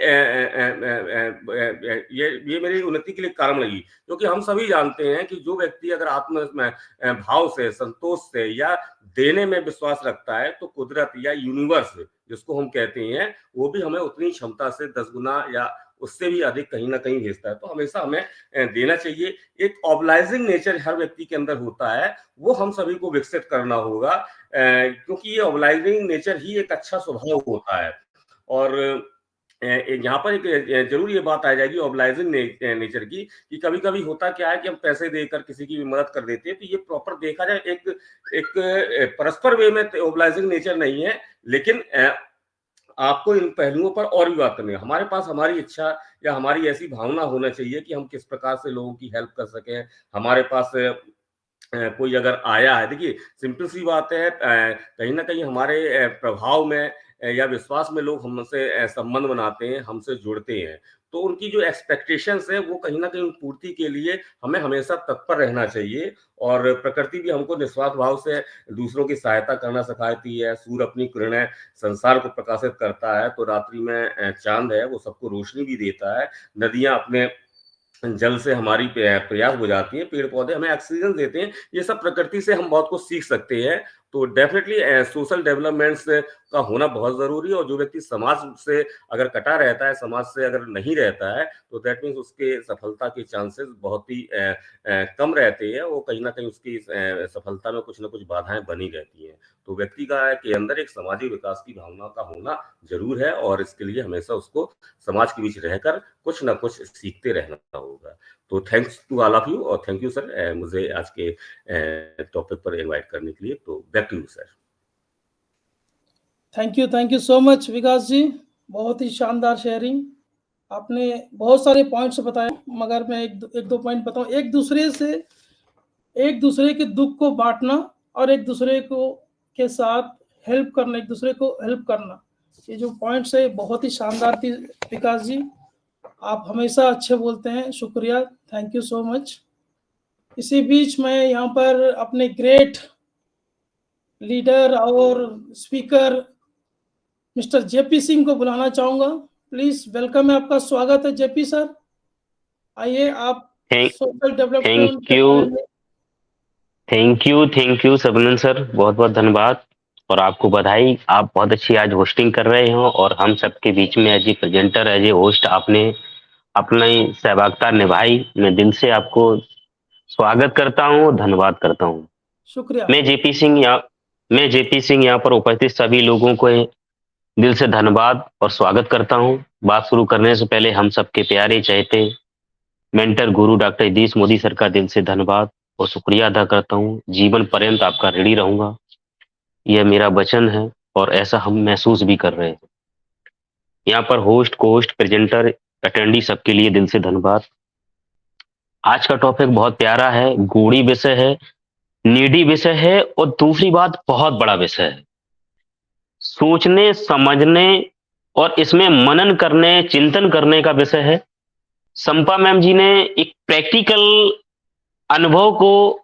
ये मेरी उन्नति के लिए कारण लगी। क्योंकि हम सभी जानते हैं कि जो व्यक्ति अगर आत्म में भाव से, संतोष से या देने में विश्वास रखता है, तो कुदरत या यूनिवर्स जिसको हम कहते हैं, वो भी हमें उतनी क्षमता से 10 गुना या उससे भी अधिक कहीं न कहीं भेजता है। तो हमेशा हमें देना चाहिए। एक ऑब्लाइजिंग नेचर हर व्यक्ति के अंदर होता है, वो हम सभी को विकसित करना होगा। क्योंकि ये ऑब्लाइजिंग नेचर ही एक अच्छा स्वभाव होता है और यहाँ पर एक ज़रूर ये बात आ जाएगी ऑब्लाइजिंग नेचर की कि कभी-कभी होता क्या है कि हम पैसे देकर किसी की भी मदद कर देते हैं, तो ये प्रॉपर देखा जाए एक एक परस्पर वे में ऑब्लाइजिंग नेचर नहीं है, लेकिन आपको इन पहलुओं पर और भी बात करनी है। हमारे पास हमारी इच्छा या हमारी ऐसी भावना होना चाहिए कि हम किस प्रकार से लोगों की हेल्प कर सकें। हमारे पास कोई अगर आया है देखिए सिंपल सी बात है कहीं न कहीं हमारे प्रभाव में या विश्वास में लोग हमसे संबंध बनाते हैं, हमसे जुड़ते हैं। तो उनकी जो एक्सपेक्टेशंस है वो कहीं न कहीं पूर्ति के लिए हमें हमेशा तत्पर रहना चाहिए और प्रकृति भी हमको निस्वार्थ भाव से दूसरों की सहायता करना सिखाती है। सूर्य अपनी किरणें संसार को प्रकाशित करता है, तो रात्रि में चाँद है वो सबको रोशनी भी देता है। नदियाँ अपने जल से हमारी प्रयास बुझाती हैं, पेड़-पौधे हमें ऑक्सीजन देते हैं, ये सब प्रकृति से हम बहुत कुछ सीख सकते हैं। तो डेफ़िनेटली सोशल डेवलपमेंट्स का होना बहुत ज़रूरी है और जो व्यक्ति समाज से अगर कटा रहता है, समाज से अगर नहीं रहता है, तो दैट मीन्स उसके सफलता के चांसेस बहुत ही कम रहते हैं, वो कहीं न कहीं उसकी सफलता में कुछ न कुछ बाधाएँ बनी रहती हैं। तो व्यक्ति के अंदर एक सामाजिक विकास की भावना का होना ज़रूर है और इसके लिए हमेशा उसको समाज के बीच रहकर कुछ न कुछ सीखते रहना होगा। तो thanks to all of you और थैंक यू सर मुझे आज के टॉपिक पर इनवाइट करने के लिए। तो back to you sir. Thank you so much Vikas ji. बहुत ही शानदार शेयरिंग। आपने बहुत सारे पॉइंट्स बताए, मगर मैं एक दो पॉइंट बताऊं। एक दूसरे के दुख को बांटना और एक दूसरे को के साथ हेल्प करना, एक दूसरे को हेल्प करना, ये जो पॉइंट्स है बहुत ही शानदार थी। विकास जी, आप हमेशा अच्छे बोलते हैं, शुक्रिया, थैंक यू सो मच। इसी बीच मैं यहाँ पर अपने ग्रेट लीडर और स्पीकर मिस्टर जेपी सिंह को बुलाना चाहूंगा। प्लीज वेलकम है, आपका स्वागत है जेपी सर। आइए, आप सोशल डेवलपमेंट के बारे में। थैंक यू सबनन सर, बहुत बहुत धन्यवाद और आपको बधाई। आप बहुत अच्छी आज होस्टिंग कर रहे हो और हम सबके बीच में as a presenter, as a host आपने अपनी सहभागिता निभाई। मैं दिल से आपको स्वागत करता हूँ, धन्यवाद करता हूँ। शुक्रिया। मैं जेपी सिंह यहाँ पर उपस्थित सभी लोगों को दिल से धन्यवाद और स्वागत करता हूँ। बात शुरू करने से पहले हम सबके प्यारे चहेते मेंटर गुरु डॉक्टर यतीश मोदी सर का दिल से धन्यवाद और शुक्रिया अदा करता हूँ। जीवन पर्यंत आपका ऋणी रहूंगा, यह मेरा वचन है और ऐसा हम महसूस भी कर रहे हैं। यहाँ पर होस्ट, को-होस्ट, प्रेजेंटर, अटेंडी सबके लिए दिल से धन्यवाद। आज का टॉपिक बहुत प्यारा है, गूढ़ी विषय है, नीडी विषय है और दूसरी बात बहुत बड़ा विषय है। सोचने, समझने और इसमें मनन करने, चिंतन करने का विषय है। संपा मैम जी ने एक प्रैक्टिकल अनुभव को,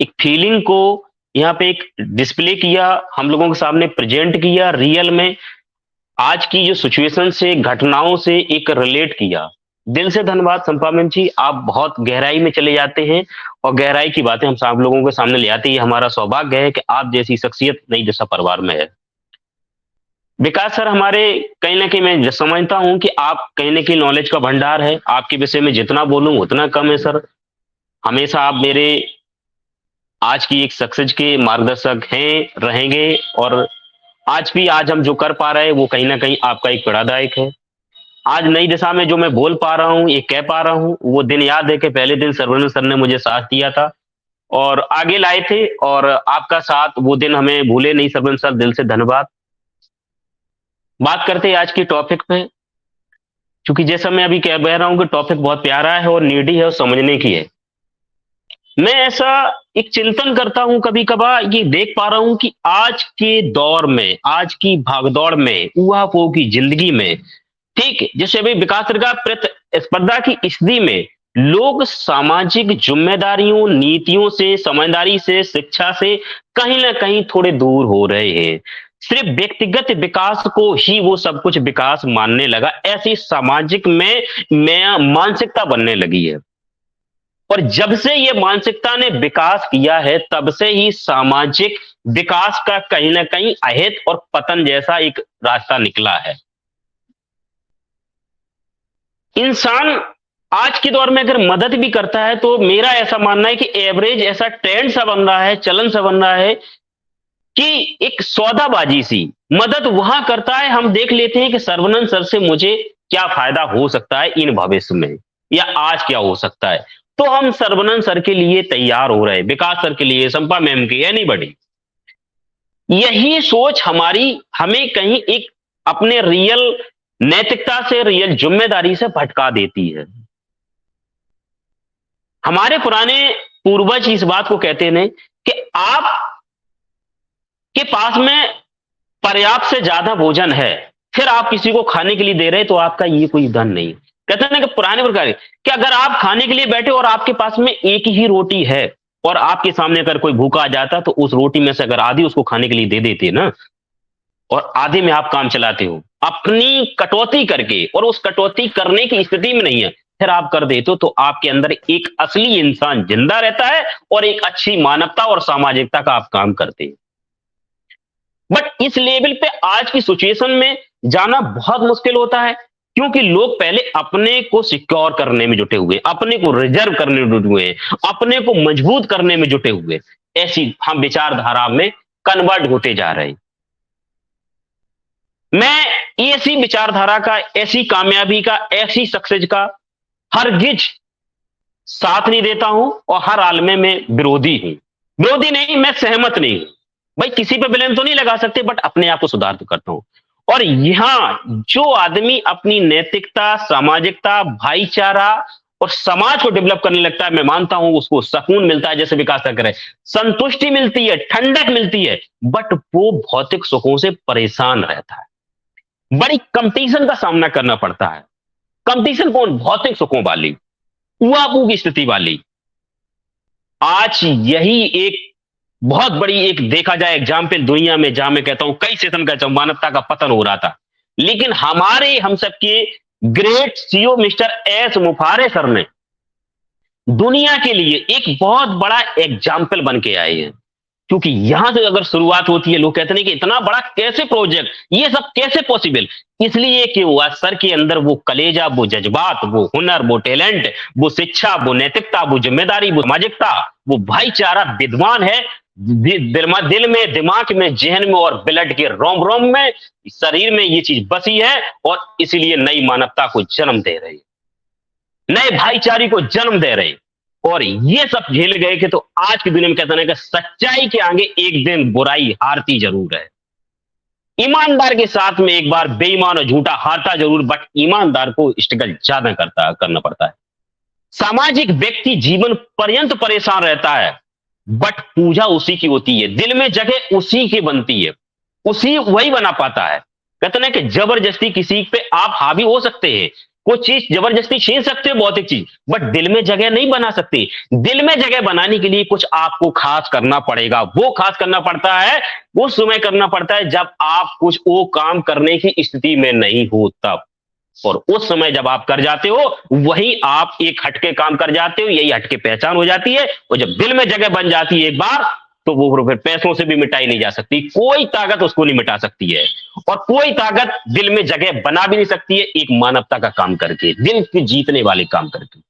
एक फीलिंग को यहाँ पे एक डिस्प्ले किया, हम लोगों के सामने प्रेजेंट किया, रियल में आज की जो सिचुएशन से, घटनाओं से एक रिलेट किया। दिल से धन्यवाद संपा मैम जी, आप बहुत गहराई में चले जाते हैं और गहराई की बातें हम सब लोगों के सामने ले आते हैं। हमारा सौभाग्य है कि आप जैसी शख्सियत नई दिशा परिवार में है। विकास सर हमारे कहीं ना कहीं मैं समझता हूं कि आप कहीं ना कहीं नॉलेज का भंडार है। आपके विषय में जितना बोलूं उतना कम है सर। हमेशा आप मेरे आज की एक सक्सेस के मार्गदर्शक हैं, रहेंगे और आज हम जो कर पा रहे हैं वो कहीं ना कहीं आपका एक प्रेरणादायक है। आज नई दिशा में जो मैं बोल पा रहा हूँ, ये कह पा रहा हूँ, वो दिन याद है कि पहले दिन सर्वनंद सर ने मुझे साथ दिया था और आगे लाए थे और आपका साथ वो दिन हमें भूले नहीं सर्वनंद सर, दिल से धन्यवाद। बात करते हैं आज की टॉपिक पे, क्योंकि जैसा मैं अभी कह रहा हूं कि टॉपिक बहुत प्यारा है और नीडी है और समझने की है। मैं ऐसा एक चिंतन करता हूं, कभी कभार ये देख पा रहा हूं कि आज के दौर में, आज की भागदौड़ में, ऊहापोह की जिंदगी में, ठीक जैसे अभी विकास का प्रतिस्पर्धा की स्थिति में लोग सामाजिक जिम्मेदारियों, नीतियों से, समझदारी से, शिक्षा से कहीं ना कहीं थोड़े दूर हो रहे हैं। सिर्फ व्यक्तिगत विकास को ही वो सब कुछ विकास मानने लगा, ऐसी सामाजिक में मानसिकता बनने लगी है। और जब से ये मानसिकता ने विकास किया है, तब से ही सामाजिक विकास का कहीं ना कहीं अहित और पतन जैसा एक रास्ता निकला है। इंसान आज के दौर में अगर मदद भी करता है तो मेरा ऐसा मानना है कि एवरेज ऐसा ट्रेंड सा बन रहा है, चलन सा बन रहा है कि एक सौदाबाजी सी मदद वहां करता है। हम देख लेते हैं कि सर्वनंद सर से मुझे क्या फायदा हो सकता है इन भविष्य में, या आज क्या हो सकता है, तो हम सर्वनंद सर के लिए तैयार हो रहे हैं, विकास सर के लिए, संपा मैम के, एनीबॉडी। यही सोच हमें कहीं एक अपने रियल नैतिकता से, रियल जिम्मेदारी से भटका देती है। हमारे पुराने पूर्वज इस बात को कहते हैं कि आप के पास में पर्याप्त से ज्यादा भोजन है, फिर आप किसी को खाने के लिए दे रहे तो आपका ये कोई धन नहीं। कहते हैं ना कि पुराने प्रकार कि अगर आप खाने के लिए बैठे और आपके पास में एक ही रोटी है और आपके सामने अगर कोई भूखा आ जाता तो उस रोटी में से अगर आधी उसको खाने के लिए दे देते ना, और आधे में आप काम चलाते हो अपनी कटौती करके, और उस कटौती करने की स्थिति में नहीं है, फिर आप कर देते हो, तो आपके अंदर एक असली इंसान जिंदा रहता है और एक अच्छी मानवता और सामाजिकता का आप काम करते हैं। बट इस लेवल पे आज की सिचुएशन में जाना बहुत मुश्किल होता है, क्योंकि लोग पहले अपने को सिक्योर करने में जुटे हुए, अपने को रिजर्व करने में जुटे हुए, अपने को मजबूत करने में जुटे हुए, ऐसी हम विचारधारा में कन्वर्ट होते जा रहे हैं। मैं ऐसी विचारधारा का, ऐसी कामयाबी का, ऐसी सक्सेस का हरगिज साथ नहीं देता हूं और हर हाल में मैं विरोधी हूं। विरोधी नहीं, मैं सहमत नहीं हूं। भाई किसी पे ब्लेम तो नहीं लगा सकते, बट अपने आप को सुधार तो करता हूं। और यहाँ जो आदमी अपनी नैतिकता, सामाजिकता, भाईचारा और समाज को डेवलप करने लगता है, मैं मानता हूं उसको सुकून मिलता है, जैसे विकास तक करे, संतुष्टि मिलती है, ठंडक मिलती है, बट वो भौतिक सुखों से परेशान रहता है। बड़ी कंपटीशन का सामना करना पड़ता है। कंपटीशन कौन? भौतिक सुखों वाली, उआबू की स्थिति वाली। आज यही एक बहुत बड़ी एक देखा जाए एग्जाम्पल दुनिया में, जहां मैं कहता हूं कई सेशन का मानवता का पतन हो रहा था, लेकिन हमारे हम सबके great CEO mister S मुफारे sir ने दुनिया के लिए एक बहुत बड़ा एग्जाम्पल बन के आए हैं। क्योंकि यहां से अगर शुरुआत होती है, लोग कहते हैं कि इतना बड़ा कैसे प्रोजेक्ट, ये सब कैसे पॉसिबल? इसलिए कि वो सर के अंदर वो कलेजा, वो जज्बात, वो हुनर, वो टैलेंट, वो शिक्षा, वो नैतिकता, वो जिम्मेदारी, वो सामाजिकता, वो भाईचारा विद्वान है दिल में, दिमाग में, जहन में और ब्लड के रोम रोम में, शरीर में ये चीज बसी है, और इसीलिए नई मानवता को जन्म दे रही, नए भाईचारे को जन्म दे रहे। और ये सब झेल गए कि तो आज की दुनिया में कहते हैं कि सच्चाई के आगे एक दिन बुराई हारती जरूर है। ईमानदार के साथ में एक बार बेईमान और झूठा हारता जरूर, बट ईमानदार को स्ट्रगल ज्यादा करना पड़ता है। सामाजिक व्यक्ति जीवन पर्यंत परेशान रहता है, बट पूजा उसी की होती है, दिल में जगह उसी की बनती है, उसी वही बना पाता है। कहते हैं कि जबरदस्ती किसी पे आप हावी हो सकते हैं, कोई चीज जबरदस्ती छीन सकते हो, भौतिक चीज, बट दिल में जगह नहीं बना सकते। दिल में जगह बनाने के लिए कुछ आपको खास करना पड़ेगा। वो खास करना पड़ता है, वो समय करना पड़ता है जब आप कुछ वो काम करने की स्थिति में नहीं हो तब। और उस समय जब आप कर जाते हो, वही आप एक हटके काम कर जाते हो, यही हटके पहचान हो जाती है। और जब दिल में जगह बन जाती है एक बार, तो वो फिर पैसों से भी मिटाई नहीं जा सकती, कोई ताकत उसको नहीं मिटा सकती है, और कोई ताकत दिल में जगह बना भी नहीं सकती है, एक मानवता का काम करके, दिल के जीतने वाले काम करके।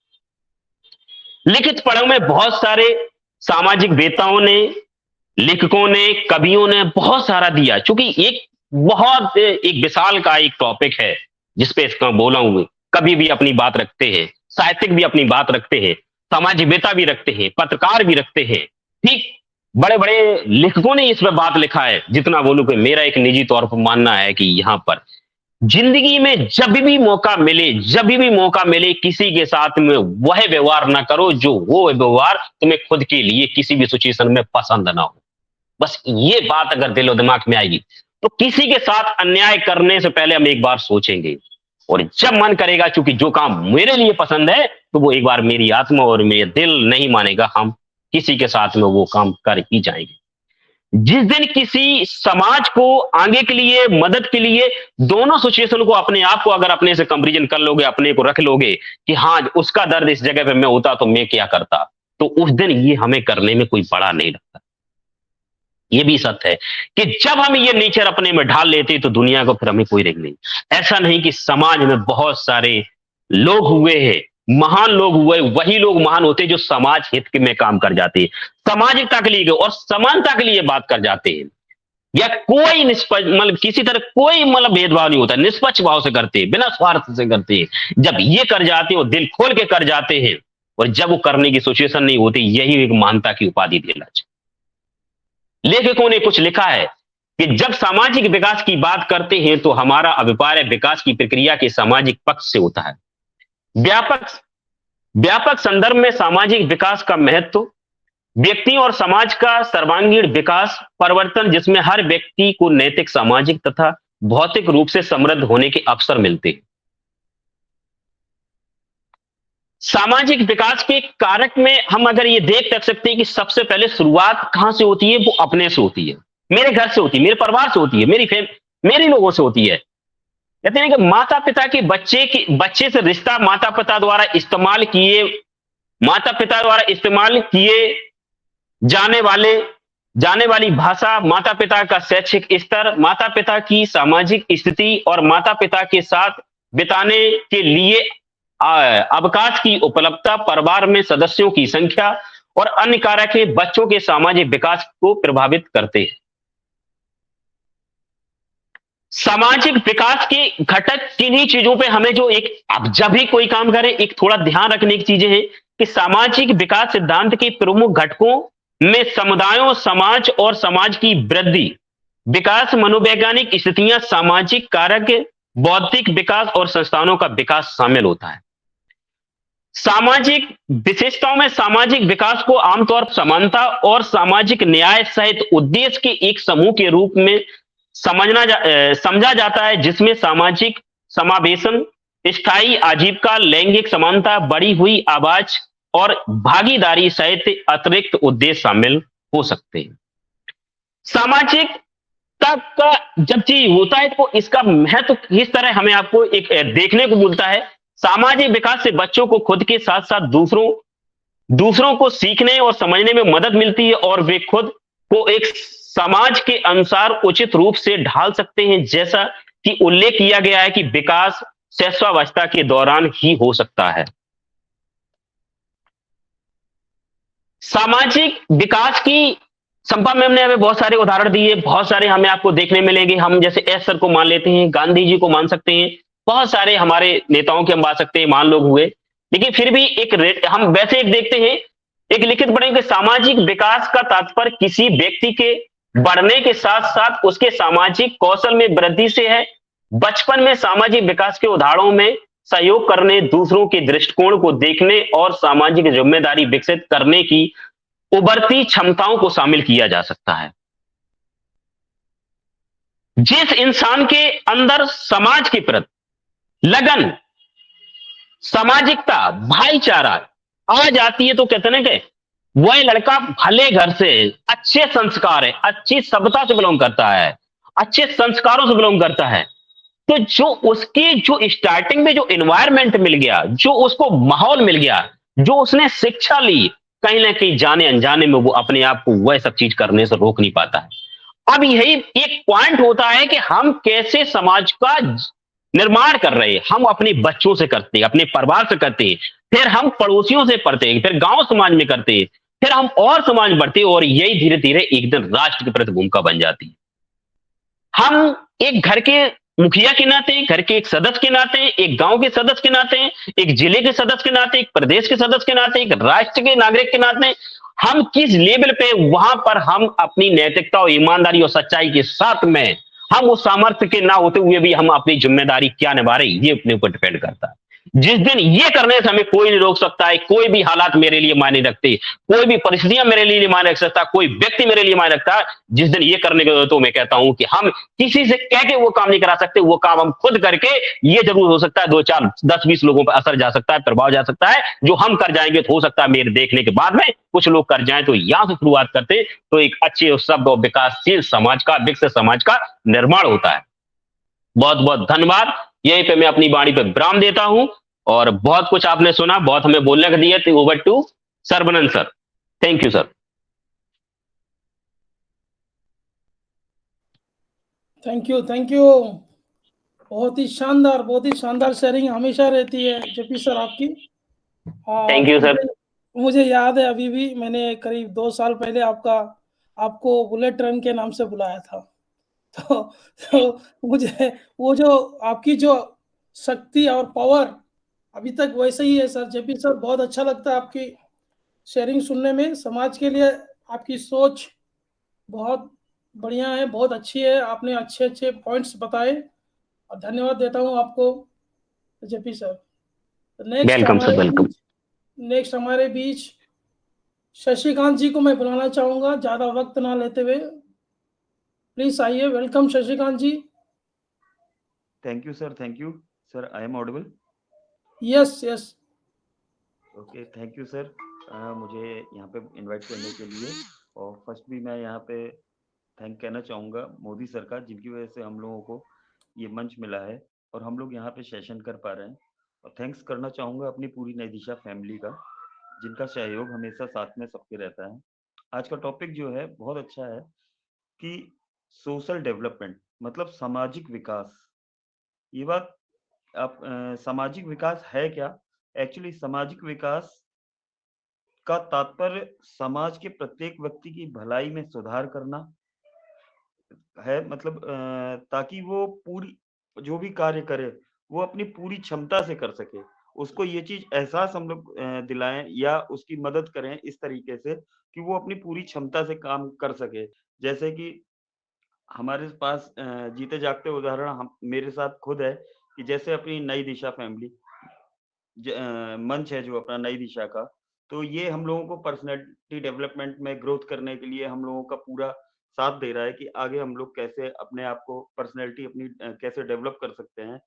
लिखित पढ़ों में बहुत सारे सामाजिक वेताओं ने, लेखकों ने, कवियों ने बहुत सारा दिया, क्योंकि एक विशाल का एक टॉपिक है जिसपे इसका बोला हूं। कवि भी अपनी बात रखते हैं, साहित्यिक भी अपनी बात रखते हैं, समाजवेता भी रखते हैं, पत्रकार भी रखते हैं, ठीक बड़े बड़े लेखकों ने इस पर बात लिखा है। जितना बोलूं कि मेरा एक निजी तौर पर मानना है कि यहां पर जिंदगी में जब भी मौका मिले किसी के साथ में वह व्यवहार ना करो जो वो व्यवहार तुम्हें खुद के लिए किसी भी सिचुएशन में पसंद ना हो। बस ये बात अगर दिलो दिमाग में आएगी तो किसी के साथ अन्याय करने से पहले हम एक बार सोचेंगे, और जब मन करेगा क्योंकि जो काम मेरे लिए पसंद है, तो वो एक बार मेरी आत्मा और मेरा दिल नहीं मानेगा, हम किसी के साथ में वो काम कर ही जाएंगे। जिस दिन किसी समाज को आगे के लिए, मदद के लिए, दोनों सिचुएशन को अपने आप को अगर अपने से कंपैरिजन कर लोगे, अपने को रख लोगे कि हाँ उसका दर्द इस जगह पे मैं होता तो मैं क्या करता, तो उस दिन ये हमें करने में कोई बड़ा नहीं लगता। ये भी सत्य है कि जब हम ये नेचर अपने में ढाल लेते तो दुनिया को फिर हमें कोई रेग नहीं। ऐसा नहीं कि समाज में बहुत सारे लोग हुए हैं, महान लोग हुए, वही लोग महान होते जो समाज हित में काम कर जाते हैं, सामाजिकता के लिए और समानता के लिए बात कर जाते हैं, या कोई निष्पक्ष किसी तरह कोई भेदभाव नहीं होता, निष्पक्ष भाव से करते हैं, बिना स्वार्थ से करते हैं। जब ये कर जाते हैं और दिल खोल के कर जाते हैं, और जब वो करने की सिचुएशन नहीं होती, यही एक महानता की उपाधि देना चाहिए। लेखकों ने कुछ लिखा है कि जब सामाजिक विकास की बात करते हैं तो हमारा अभिप्राय विकास की प्रक्रिया के सामाजिक पक्ष से होता है। व्यापक संदर्भ में सामाजिक विकास का महत्व व्यक्ति और समाज का सर्वांगीण विकास, परिवर्तन जिसमें हर व्यक्ति को नैतिक, सामाजिक तथा भौतिक रूप से समृद्ध होने के अवसर मिलते हैं। सामाजिक विकास के कारक में हम अगर ये देख सकते हैं कि सबसे पहले शुरुआत कहां से होती है, वो अपने से होती है, मेरे घर से होती है, मेरे परिवार से होती है, मेरी लोगों से होती है। कहते हैं कि माता पिता के बच्चे से रिश्ता माता पिता द्वारा इस्तेमाल किए जाने वाली भाषा, माता पिता का शैक्षिक स्तर, माता पिता की सामाजिक स्थिति और माता पिता के साथ बिताने के लिए अवकाश की उपलब्धता, परिवार में सदस्यों की संख्या और अन्य कारक बच्चों के सामाजिक विकास को प्रभावित करते हैं। सामाजिक विकास के घटक किन्हीं चीजों पे हमें जो अब जब भी कोई काम करें एक थोड़ा ध्यान रखने की चीजें हैं कि सामाजिक विकास सिद्धांत के प्रमुख घटकों में समुदायों, समाज और समाज की वृद्धि, विकास मनोवैज्ञानिक स्थितियां, सामाजिक कारक, बौद्धिक विकास और संस्थानों का विकास शामिल होता है। सामाजिक विशेषताओं में सामाजिक विकास को आमतौर पर समानता और सामाजिक न्याय सहित उद्देश्य के एक समूह के रूप में समझा जाता है, जिसमें सामाजिक समावेशन, स्थायी आजीविका, लैंगिक समानता, बढ़ी हुई आवाज और भागीदारी सहित अतिरिक्त उद्देश्य शामिल हो सकते हैं। सामाजिकता का जब चीज होता है तो इसका महत्व किस तरह हमें आपको एक देखने को मिलता है। सामाजिक विकास से बच्चों को खुद के साथ साथ दूसरों को सीखने और समझने में मदद मिलती है और वे खुद को एक समाज के अनुसार उचित रूप से ढाल सकते हैं, जैसा कि उल्लेख किया गया है कि विकास शैशवावस्था के दौरान ही हो सकता है। सामाजिक विकास की संपा मैम ने हमें बहुत सारे उदाहरण दिए, बहुत सारे हमें आपको देखने मिलेंगे। हम जैसे एस सर को मान लेते हैं, गांधी जी को मान सकते हैं, बहुत सारे हमारे नेताओं के हम मान सकते हैं, मान लोग हुए। लेकिन फिर भी हम वैसे एक देखते हैं, एक लिखित पढ़ेंगे, सामाजिक विकास का तात्पर्य किसी व्यक्ति के बढ़ने के साथ साथ उसके सामाजिक कौशल में वृद्धि से है। बचपन में सामाजिक विकास के उदाहरणों में सहयोग करने, दूसरों के दृष्टिकोण को देखने और सामाजिक जिम्मेदारी विकसित करने की उभरती क्षमताओं को शामिल किया जा सकता है। जिस इंसान के अंदर समाज के प्रति लगन, सामाजिकता, भाईचारा आ जाती है तो कहते हैं कि वह लड़का भले घर से, अच्छे संस्कार है, अच्छी सभ्यता से बिलोंग करता है, अच्छे संस्कारों से बिलोंग करता है, तो जो उसकी जो स्टार्टिंग में जो एनवायरनमेंट मिल गया, जो उसको माहौल मिल गया, जो उसने शिक्षा ली, कहीं ना कहीं जाने अनजाने में वो अपने आप को वह सब चीज करने से रोक नहीं पाता है। अब यही एक पॉइंट होता है कि हम कैसे समाज का निर्माण कर रहे हैं। हम अपने बच्चों से करते हैं, अपने परिवार से करते हैं, फिर हम पड़ोसियों से पढ़ते हैं, फिर गांव समाज में करते हैं, फिर हम और समाज में बढ़ते हैं और यही धीरे धीरे एक दिन राष्ट्र की प्रति भूमिका बन जाती है। हम एक घर के मुखिया के नाते, घर के एक सदस्य के नाते, एक गांव के सदस्य के नाते, एक जिले के सदस्य के नाते, एक प्रदेश के सदस्य के नाते, एक राष्ट्र के नागरिक के नाते, हम किस लेवल पे वहां पर हम अपनी नैतिकता और ईमानदारी और सच्चाई के साथ में हम उस सामर्थ्य के ना होते हुए भी हम अपनी जिम्मेदारी क्या निभा रहे हैं, ये अपने ऊपर डिपेंड करता है। जिस दिन ये करने से हमें कोई नहीं रोक सकता है, कोई भी हालात मेरे लिए मायने रखते, कोई भी परिस्थितियां मेरे लिए मायने रख सकता, कोई व्यक्ति मेरे लिए मायने रखता, जिस दिन ये करने के तो मैं कहता हूं कि हम किसी से कह के वो काम नहीं करा सकते, वो काम हम खुद करके, ये जरूर हो सकता है 2 4 10 20 लोगों पर असर जा सकता है, प्रभाव जा सकता है। जो हम कर जाएंगे तो हो सकता है मेरे देखने के बाद में कुछ लोग कर जाएं, तो यहां से शुरुआत करते तो एक अच्छे शब्द और विकासशील समाज का, विकसित समाज का निर्माण होता है। बहुत बहुत धन्यवाद। यहीं पे मैं अपनी वाणी पे विराम देता हूं और बहुत कुछ आपने सुना, बहुत हमें बोलने का दिया, तो over to Sarvanand sir. Thank you sir. Thank you, thank you. बहुत ही शानदार शेयरिंग हमेशा रहती है जेपी सर आपकी। Thank you sir. मुझे याद है अभी भी, मैंने करीब 2 साल पहले आपको बुलेट ट्रेन के नाम से बुलाया था। तो मुझे वो जो आपकी जो शक्ति और पावर अभी तक वैसे ही है सर। जेपी सर, बहुत अच्छा लगता है आपकी शेयरिंग सुनने में। समाज के लिए आपकी सोच बहुत बढ़िया है, बहुत अच्छी है। आपने अच्छे अच्छे पॉइंट्स बताए और धन्यवाद देता हूं आपको जेपी सर। नेक्स्ट हमारे बीच शशिकांत जी को मैं बुलाना चाहूंगा, ज्यादा वक्त ना लेते हुए। प्लीज आइए, welcome Shashikant ji. Thank you sir, thank you sir. I am audible? Yes yes. Okay, thank you sir मुझे यहाँ पे इनवाइट करने के लिए। और फर्स्ट भी मैं यहाँ पे थैंक कहना चाहूँगा मोदी सर का, जिनकी वजह से हम लोगों को ये मंच मिला है और हम लोग यहाँ पे सेशन कर पा रहे हैं। और थैंक्स करना चाहूँगा अपनी पूरी नई दिशा फैमिली का, जिनका सहयोग हमेशा साथ में सबके रहता है। आज का टॉपिक जो है बहुत अच्छा है कि सोशल डेवलपमेंट मतलब सामाजिक विकास। ये बात आप सामाजिक विकास है क्या? एक्चुअली सामाजिक विकास का तात्पर्य समाज के प्रत्येक व्यक्ति की भलाई में सुधार करना है। मतलब ताकि वो पूरी जो भी कार्य करे वो अपनी पूरी क्षमता से कर सके, उसको ये चीज एहसास हम लोग दिलाएं या उसकी मदद करें इस तरीके से कि वो अपनी पूरी क्षमता से काम कर सके। जैसे कि हमारे पास जीते जागते उदाहरण हम मेरे साथ खुद है कि जैसे अपनी नई दिशा फैमिली मंच है जो अपना नई दिशा का, तो ये हम लोगों को पर्सनैलिटी डेवलपमेंट में ग्रोथ करने के लिए हम लोगों का पूरा साथ दे रहा है कि आगे हम लोग कैसे अपने आप को पर्सनैलिटी अपनी कैसे डेवलप कर सकते हैं।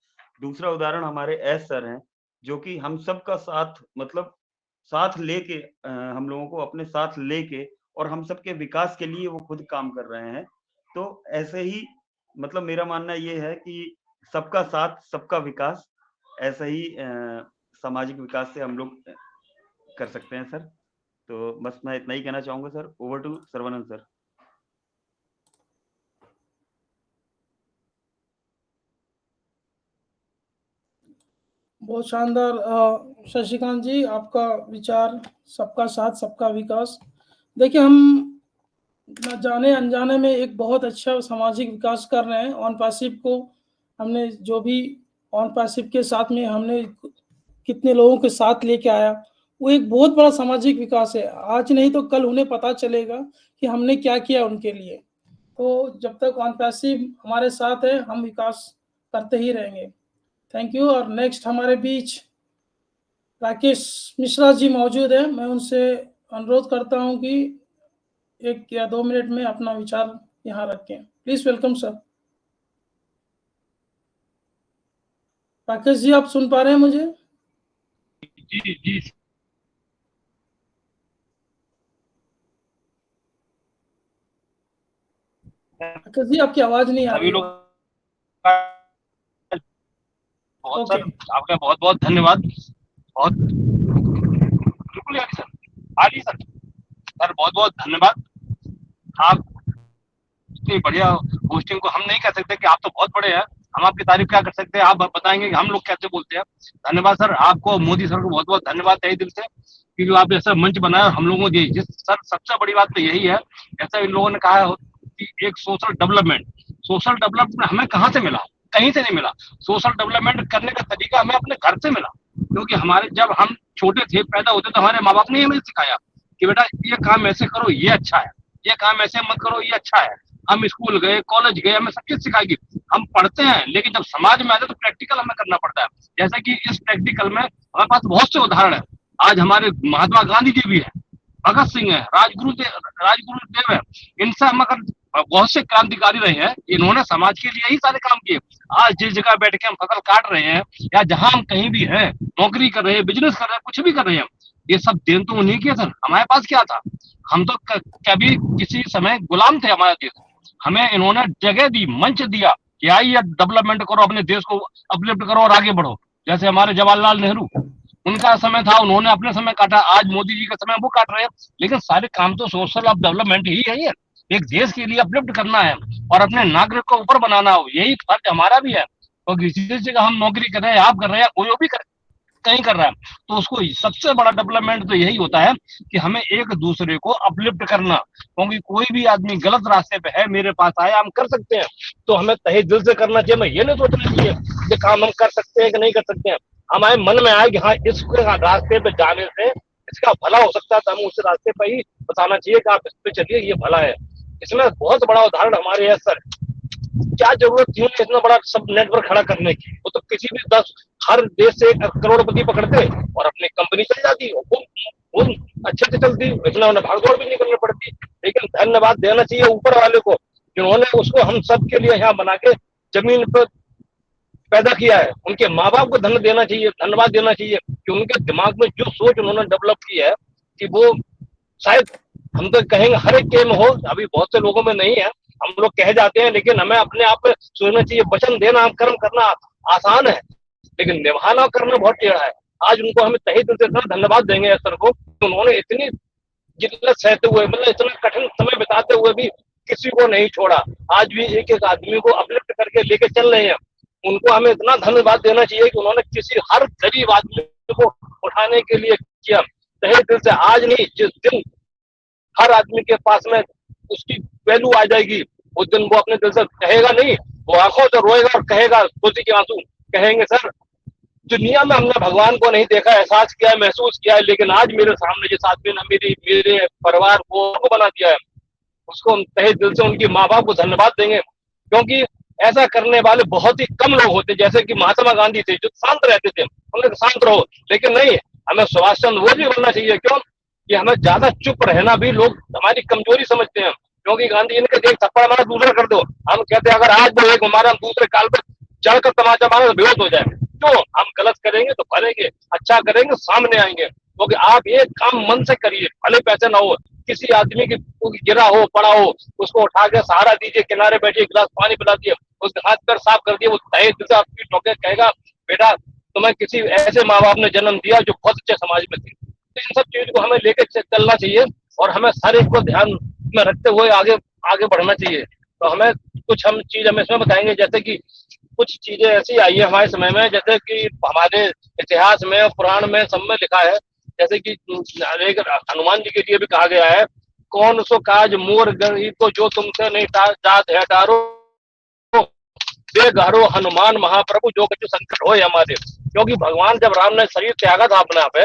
दूसरा उदाहरण हमारे एस सर हैं, जो कि हम सबका साथ मतलब साथ लेके हम लोगों को अपने साथ लेके और हम सबके विकास के लिए वो खुद काम कर रहे हैं। तो ऐसे ही मतलब मेरा मानना ये है कि सबका साथ, सबका विकास, ऐसा ही सामाजिक विकास से हम लोग कर सकते हैं सर। तो बस मैं इतना ही कहना चाहूँगा sir. Over to Sarvanand sir. बहुत शानदार शशिकांत जी, आपका विचार सबका साथ सबका विकास। देखिए, हम न जाने अनजाने में एक बहुत अच्छा सामाजिक विकास कर रहे हैं। ऑन पैसिव को हमने जो भी ऑन पैसिव के साथ में हमने कितने लोगों के साथ लेके आया, वो एक बहुत बड़ा सामाजिक विकास है। आज नहीं तो कल उन्हें पता चलेगा कि हमने क्या किया उनके लिए। तो जब तक ऑन पैसिव हमारे साथ है, हम विकास करते ही रहेंगे। Thank you. और नेक्स्ट हमारे बीच राकेश मिश्रा जी मौजूद है। मैं उनसे अनुरोध करता हूं कि 1 या 2 मिनट में अपना विचार यहाँ रखें। Please welcome sir. Rakesh ji, आप सुन पा रहे हैं मुझे? जी जी। राकेश जी, आपकी आवाज नहीं आ रही है। बहुत सर, आपका बहुत बहुत धन्यवाद। बहुत बिल्कुल सर, आ रही सर। सर बहुत बहुत धन्यवाद। आप इतनी बढ़िया होस्टिंग को हम नहीं कह सकते कि आप तो बहुत बड़े हैं, हम आपकी तारीफ क्या कर सकते हैं, आप बताएंगे कि हम लोग कैसे बोलते हैं। धन्यवाद सर, आपको मोदी सर को बहुत बहुत धन्यवाद तहे दिल से कि जो आप ऐसा मंच बनाया हम लोगों को। जिस सर सबसे बड़ी बात तो यही है, जैसा इन लोगों ने कहा है कि एक सोशल डेवलपमेंट हमें कहाँ से मिला? कहीं से नहीं मिला। सोशल डेवलपमेंट करने का तरीका हमें अपने घर से मिला, क्योंकि हमारे जब हम छोटे थे, पैदा होते तो हमारे माँ बाप ने हमें सिखाया कि बेटा ये काम ऐसे करो, ये अच्छा है, ये काम ऐसे मत करो, ये अच्छा है। हम स्कूल गए, कॉलेज गए, हमें सब चीज सिखाएगी। हम पढ़ते हैं, लेकिन जब समाज में आते तो प्रैक्टिकल हमें करना पड़ता है। जैसे कि इस प्रैक्टिकल में हमारे पास बहुत से उदाहरण है। आज हमारे महात्मा गांधी जी भी है, भगत सिंह है, राजगुरुदेव है। इनसे हम अगर बहुत से क्रांतिकारी रहे हैं, इन्होंने समाज के लिए ही सारे काम किए। आज जिस जगह बैठ के हम फसल काट रहे हैं या जहां हम कहीं भी हैं, नौकरी कर रहे हैं, बिजनेस कर रहे हैं, कुछ भी कर रहे हैं, ये सब देन तो उन्हीं की है सर। हमारे पास क्या था? हम तो कभी किसी समय गुलाम थे हमारे देश। हमें इन्होंने जगह दी, मंच दिया कि आइए डेवलपमेंट करो, अपने देश को अपलिफ्ट करो और आगे बढ़ो। जैसे हमारे जवाहरलाल नेहरू, उनका समय था, उन्होंने अपने समय काटा। आज मोदी जी का समय वो काट रहे हैं, लेकिन सारे काम तो सोशल ऑफ डेवलपमेंट ही है। ये एक देश के लिए अपलिफ्ट करना है और अपने नागरिक को ऊपर बनाना हो, यही फर्ज हमारा भी है। तो किसी जगह हम नौकरी कर रहे हैं, आप कर रहे हैं, कोई भी कर कहीं कर रहा है, तो उसको सबसे बड़ा डेवलपमेंट तो यही होता है कि हमें एक दूसरे को अपलिफ्ट करना। क्योंकि कोई भी आदमी गलत रास्ते पे है, मेरे पास आया, हम कर सकते हैं तो हमें तहे दिल से करना चाहिए। मैं ये नहीं सोचना चाहिए कि काम हम कर सकते हैं कि नहीं कर सकते हैं। हमारे मन में आए कि हाँ, इस रास्ते पे जाने से इसका भला हो सकता है, तो हम उस रास्ते पर ही बताना चाहिए कि आप इस पे चलिए, ये भला है। इसमें बहुत बड़ा उदाहरण हमारे है सर। क्या जरूरत थी उन्हें इतना बड़ा सब नेटवर्क खड़ा करने की? वो तो किसी भी 10 हर देश से करोड़पति पकड़ते और अपनी कंपनी चल जाती, वो अच्छे से चलती, इतना उन्हें भागदौड़ भी नहीं करनी पड़ती। लेकिन धन्यवाद देना चाहिए ऊपर वाले को, जिन्होंने उसको हम सब के लिए यहाँ बना के जमीन पर पैदा किया है। उनके माँ बाप को धन्यवाद देना चाहिए कि उनके दिमाग में जो सोच उन्होंने डेवलप की है, कि वो शायद हम तो कहेंगे हर एक के में हो, अभी बहुत से लोगों में नहीं है, हम लोग कह जाते हैं, लेकिन हमें अपने आप में सोचना चाहिए। वचन देना, कर्म करना आसान है, लेकिन निभाना करना बहुत टेढ़ा है। आज उनको हमें तहे दिल से इतना धन्यवाद देंगे सर को, उन्होंने इतनी जिल्लत सहते हुए, मतलब इतना कठिन समय बिताते हुए भी किसी को नहीं छोड़ा। आज भी एक एक आदमी को अपलिफ्ट करके लेके चल रहे हैं। उनको हमें इतना धन्यवाद देना चाहिए कि उन्होंने किसी हर गरीब आदमी को उठाने के लिए किया तहे दिल से। आज नहीं, जिस दिन हर आदमी के पास में उसकी वैल्यू आ जाएगी, उस दिन वो अपने दिल से कहेगा नहीं, वो आंखों से रोएगा और कहेगा, खुशी के आंसू कहेंगे, सर दुनिया में हमने भगवान को नहीं देखा, एहसास किया है, महसूस किया है, लेकिन आज मेरे सामने जिस आदमी ने मेरे परिवार को बना दिया है, उसको हम तहे दिल से उनकी माँ बाप को धन्यवाद देंगे। क्योंकि ऐसा करने वाले बहुत ही कम लोग होते, जैसे कि महात्मा गांधी थे जो शांत रहते थे, हमने कहा शांत रहो, लेकिन नहीं, हमें सुभाष चंद्र बोस भी बनना चाहिए। क्यों कि हमें ज्यादा चुप रहना भी लोग हमारी कमजोरी समझते हैं, क्योंकि गांधी जी ने कहा एक थप्पड़ मारा दूसरा कर दो, हम कहते हैं अगर आज वो एक मारा हम दूसरे काल पर चढ़कर तमाचा मारा तो बेहोश हो जाए। क्यों हम गलत करेंगे तो भरेंगे, अच्छा करेंगे सामने आएंगे, क्योंकि आप एक काम मन से करिए, भले पैसे ना हो, किसी आदमी की गिरा हो पड़ा हो उसको उठा के सहारा दीजिए, किनारे बैठिए, गिलास पानी पिला दिए, उसके हाथ पैर साफ कर दिए, वो तहे दिल से आपकी ठोके कहेगा बेटा तुम्हें किसी ऐसे माँ बाप ने जन्म दिया जो बहुत अच्छे समाज में थे। तो इन सब चीज को हमें लेकर चलना चाहिए और हमें हर एक को ध्यान में रखते हुए आगे आगे बढ़ना चाहिए। तो हमें कुछ हम चीज हम इसमें बताएंगे, जैसे कि कुछ चीजें ऐसी आई है हमारे समय में, जैसे कि हमारे इतिहास में पुराण में सब में लिखा है, जैसे कि एक हनुमान जी के लिए भी कहा गया है, कौन सो काज मोर गरीब को जो तुमसे नहीं जात है डारो, घरो हनुमान महाप्रभु जो कुछ संकट हो हमारे। क्योंकि भगवान जब राम ने शरीर त्यागा था अपने आप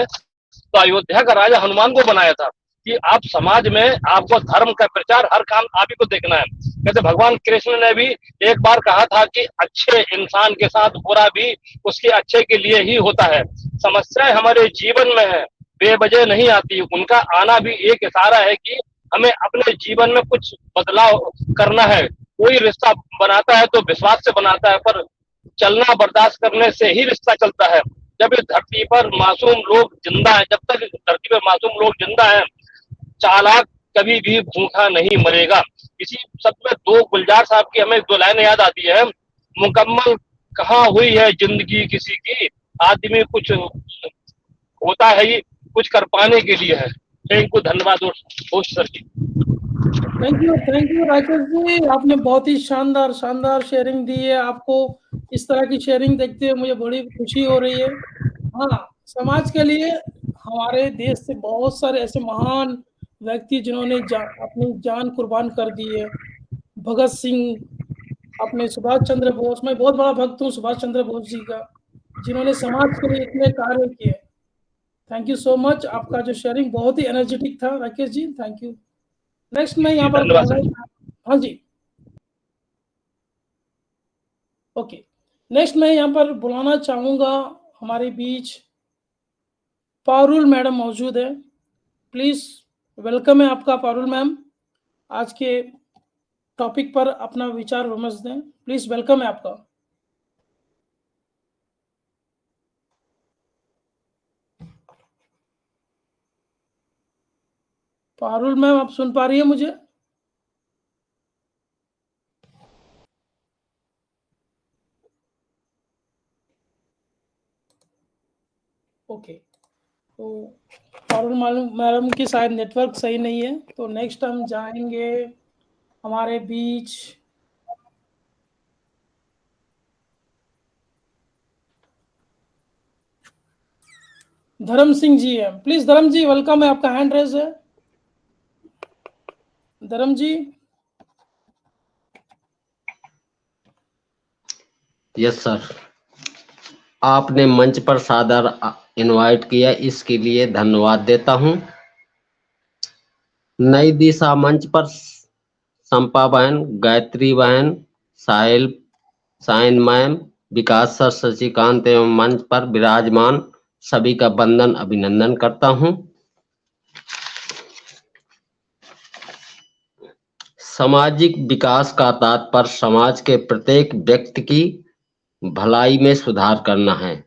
तो अयोध्या का राजा हनुमान को बनाया था कि आप समाज में आपको धर्म का प्रचार हर काम आप ही को देखना है। जैसे भगवान कृष्ण ने भी एक बार कहा था कि अच्छे इंसान के साथ बुरा भी उसके अच्छे के लिए ही होता है। समस्याएं हमारे जीवन में है, बेवजह नहीं आती, उनका आना भी एक इशारा है कि हमें अपने जीवन में कुछ बदलाव करना है। कोई रिश्ता बनाता है तो विश्वास से बनाता है, पर चलना बर्दाश्त करने से ही रिश्ता चलता है। जब इस धरती पर मासूम लोग जिंदा हैं, जब तक इस धरती पर मासूम लोग जिंदा हैं, चालाक कभी भी भूखा नहीं मरेगा। इसी सब में दो गुलजार साहब की हमें दो लाइनें याद आती है, मुकम्मल कहाँ हुई है जिंदगी किसी की, आदमी कुछ होता है ही कुछ कर पाने के लिए है। थैंक यू, धन्यवाद होस्ट सर जी। थैंक यू राकेश जी, आपने बहुत ही शानदार शेयरिंग दी है। आपको इस तरह की शेयरिंग देखते हुए मुझे बड़ी खुशी हो रही है। हाँ, समाज के लिए हमारे देश से बहुत सारे ऐसे महान व्यक्ति जिन्होंने अपनी जान कुर्बान कर दी है। भगत सिंह, अपने सुभाष चंद्र बोस, मैं बहुत बड़ा भक्त हूँ सुभाष चंद्र बोस जी का, जिन्होंने समाज के लिए इतने कार्य किए। थैंक यू सो मच, आपका जो शेयरिंग बहुत ही एनर्जेटिक था Rakesh ji, thank you. Next मैं यहाँ पर, हाँ जी, ओके, नेक्स्ट मैं यहाँ पर बुलाना चाहूंगा, हमारे बीच पारुल मैडम मौजूद है, प्लीज वेलकम है आपका पारुल मैम। आज के टॉपिक पर अपना विचार विमर्श दें, प्लीज वेलकम है आपका। पारुल मैम आप सुन पा रही है मुझे? ओके, तो पारुल मैडम की शायद नेटवर्क सही नहीं है, तो नेक्स्ट हम जाएंगे हमारे बीच धर्म सिंह जी है। प्लीज धर्म जी वेलकम है, आपका हैंड रेज है धर्म जी। यस सर, आपने मंच पर सादर इनवाइट किया, इसके लिए धन्यवाद देता हूं। नई दिशा मंच पर संपा बहन, गायत्री बहन, साइन मैम, विकास सर, शशिकांत एवं मंच पर विराजमान सभी का वंदन अभिनंदन करता हूं। सामाजिक विकास का तात्पर्य समाज के प्रत्येक व्यक्ति की भलाई में सुधार करना है,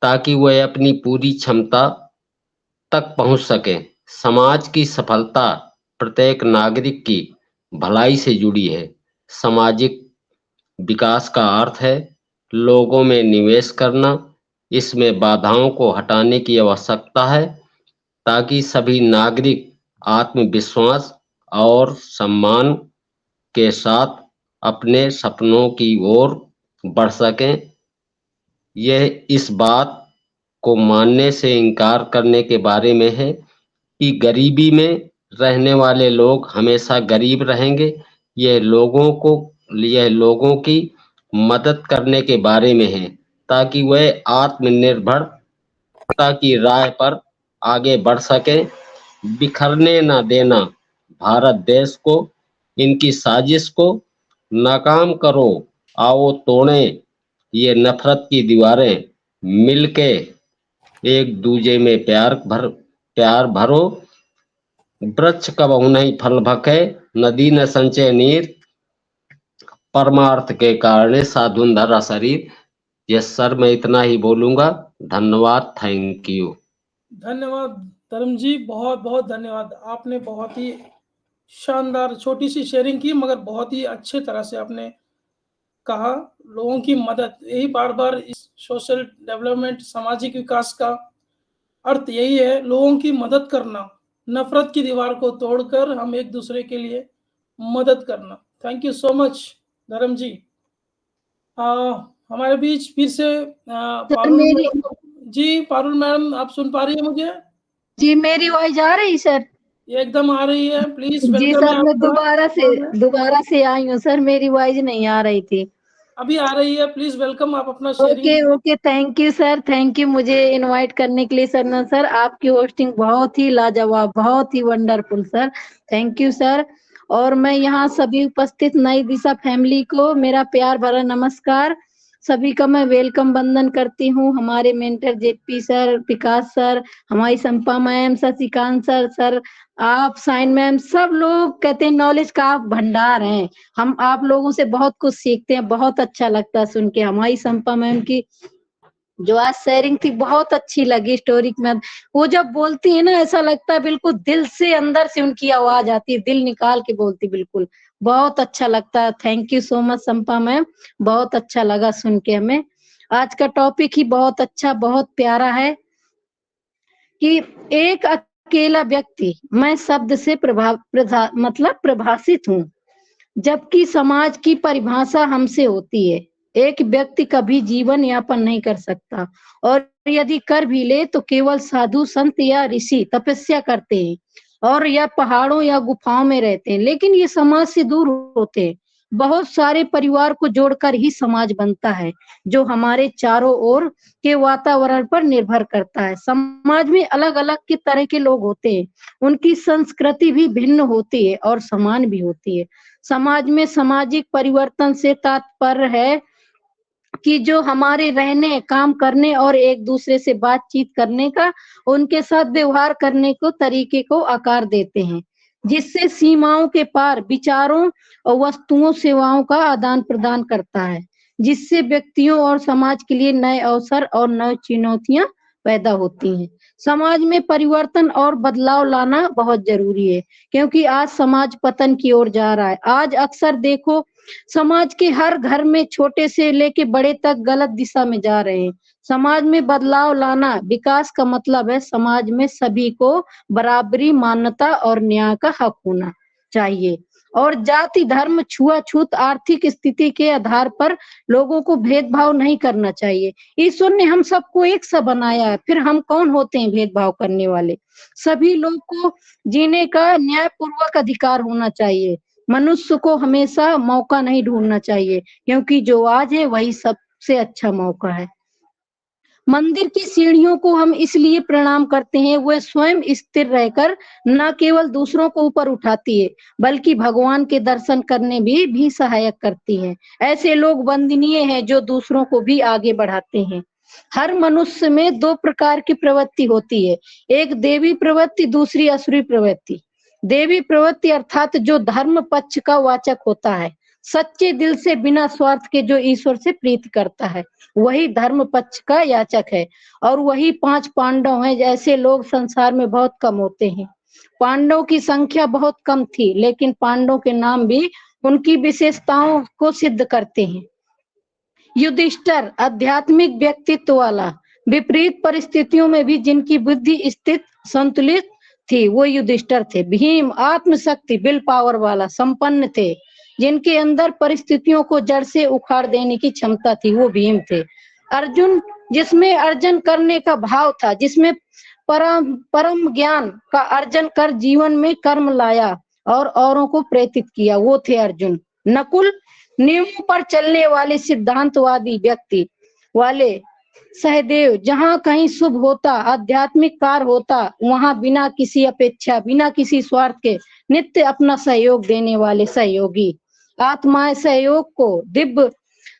ताकि वह अपनी पूरी क्षमता तक पहुंच सके। समाज की सफलता प्रत्येक नागरिक की भलाई से जुड़ी है। सामाजिक विकास का अर्थ है लोगों में निवेश करना। इसमें बाधाओं को हटाने की आवश्यकता है, ताकि सभी नागरिक आत्मविश्वास और सम्मान के साथ अपने सपनों की ओर बढ़ सकें। यह इस बात को मानने से इनकार करने के बारे में है कि गरीबी में रहने वाले लोग हमेशा गरीब रहेंगे। यह लोगों की मदद करने के बारे में है, ताकि वह आत्मनिर्भरता की राह पर आगे बढ़ सके। बिखरने न देना भारत देश को, इनकी साजिश को नाकाम करो, आओ तोड़े ये नफरत की दीवारें, मिलके एक दूजे में प्यार भरो, वृक्ष कबहु नहीं फल भके, नदी न संचय नीर, परमार्थ के कारण साधुन धरा शरीर। यस सर, मैं इतना ही बोलूंगा। धन्यवाद, थैंक यू। धन्यवाद धर्म जी, बहुत बहुत धन्यवाद। आपने बहुत ही शानदार छोटी सी शेयरिंग की, मगर बहुत ही अच्छे तरह से आपने कहा। लोगों की मदद, यही बार बार इस सोशल डेवलपमेंट, सामाजिक विकास का अर्थ यही है, लोगों की मदद करना, नफरत की दीवार को तोड़कर हम एक दूसरे के लिए मदद करना। थैंक यू सो मच धर्म जी। हमारे बीच फिर से पारुल जी, पारुल मैडम, आप सुन पा रही है मुझे? जी, मेरी आवाज आ रही सर? एकदम आ रही है, प्लीज जी वेलकम। सर, मैं दोबारा से आई हूँ सर, मेरी आवाज नहीं आ रही थी। अभी आ रही है, प्लीज वेलकम, आप अपना sharing. Okay, thank you sir, thank you मुझे इनवाइट करने के लिए सर। सर आपकी होस्टिंग बहुत ही लाजवाब, बहुत ही wonderful sir, thank you sir. और मैं यहाँ सभी उपस्थित नई दिशा फैमिली को मेरा प्यार भरा नमस्कार। सभी का मैं वेलकम वंदन करती हूँ। हमारे मेंटर जेपी सर, विकास सर, हमारी संपा मैम, शशिकांत सर, आप साइन मैम, सब लोग कहते हैं नॉलेज का आप भंडार हैं। हम आप लोगों से बहुत कुछ सीखते हैं, बहुत अच्छा लगता है सुन के। हमारी संपा मैम की जो आज शेयरिंग थी बहुत अच्छी लगी स्टोरी में। वो जब बोलती है ना, ऐसा लगता है बिल्कुल दिल से, अंदर से उनकी आवाज आती है, दिल निकाल के बोलती, बिल्कुल बहुत अच्छा लगता है। Thank you so much Sampa ma'am, बहुत अच्छा लगा सुन के हमें। आज का टॉपिक ही बहुत अच्छा, बहुत प्यारा है कि एक अकेला व्यक्ति, मैं शब्द से प्रभाषित हूँ, जबकि समाज की परिभाषा हमसे होती है। एक व्यक्ति कभी जीवन यापन नहीं कर सकता, और यदि कर भी ले तो केवल साधु संत या ऋषि तपस्या करते हैं, और या पहाड़ों या गुफाओं में रहते हैं, लेकिन ये समाज से दूर होते हैं। बहुत सारे परिवार को जोड़कर ही समाज बनता है, जो हमारे चारों ओर के वातावरण पर निर्भर करता है। समाज में अलग अलग के तरह के लोग होते हैं, उनकी संस्कृति भी भिन्न होती है और समान भी होती है। समाज में सामाजिक परिवर्तन से तात्पर्य है कि जो हमारे रहने, काम करने और एक दूसरे से बातचीत करने का, उनके साथ व्यवहार करने को तरीके को आकार देते हैं, जिससे सीमाओं के पार विचारों और वस्तुओं, सेवाओं का आदान प्रदान करता है, जिससे व्यक्तियों और समाज के लिए नए अवसर और नई चुनौतियां पैदा होती हैं। समाज में परिवर्तन और बदलाव लाना बहुत जरूरी है, क्योंकि आज समाज पतन की ओर जा रहा है। आज अक्सर देखो, समाज के हर घर में छोटे से लेके बड़े तक गलत दिशा में जा रहे हैं। समाज में बदलाव लाना, विकास का मतलब है समाज में सभी को बराबरी, मान्यता और न्याय का हक होना चाहिए, और जाति, धर्म, छुआछूत, आर्थिक स्थिति के आधार पर लोगों को भेदभाव नहीं करना चाहिए। ईश्वर ने हम सबको एक सा बनाया है, फिर हम कौन होते हैं भेदभाव करने वाले। सभी लोग को जीने का न्यायपूर्वक अधिकार होना चाहिए। मनुष्य को हमेशा मौका नहीं ढूंढना चाहिए, क्योंकि जो आज है वही सबसे अच्छा मौका है। मंदिर की सीढ़ियों को हम इसलिए प्रणाम करते हैं, वह स्वयं स्थिर रहकर न केवल दूसरों को ऊपर उठाती है, बल्कि भगवान के दर्शन करने भी सहायक करती है। ऐसे लोग वंदनीय हैं जो दूसरों को भी आगे बढ़ाते हैं। हर मनुष्य में दो प्रकार की प्रवृत्ति होती है, एक देवी प्रवृत्ति, दूसरी असुरी प्रवृत्ति। देवी प्रवृत्ति अर्थात जो धर्म पक्ष का वाचक होता है, सच्चे दिल से बिना स्वार्थ के जो ईश्वर से प्रीति करता है, वही धर्म पक्ष का याचक है। और वही 5 पांडव हैं। ऐसे लोग संसार में बहुत कम होते हैं। पांडवों की संख्या बहुत कम थी, लेकिन पांडवों के नाम भी उनकी विशेषताओं को सिद्ध करते हैं। युधिष्ठिर आध्यात्मिक व्यक्तित्व वाला, विपरीत परिस्थितियों में भी जिनकी बुद्धि स्थित, संतुलित थी, वो युधिष्ठिर थे। भीम आत्मशक्ति, विल पावर वाला, संपन्न थे, जिनके अंदर परिस्थितियों को जड़ से उखाड़ देने की क्षमता थी, वो भीम थे। अर्जुन, जिसमें अर्जन करने का भाव था, जिसमें परम ज्ञान का अर्जन कर जीवन में कर्म लाया और औरों को प्रेरित किया, वो थे अर्जुन। नकुल, नियमों पर चलने वाले सिद्धांतवादी व्यक्ति वाले। सहदेव, जहाँ कहीं शुभ होता, आध्यात्मिक कार्य होता, वहां बिना किसी अपेक्षा, बिना किसी स्वार्थ के नित्य अपना सहयोग देने वाले सहयोगी। आत्माएं सहयोग को दिव्य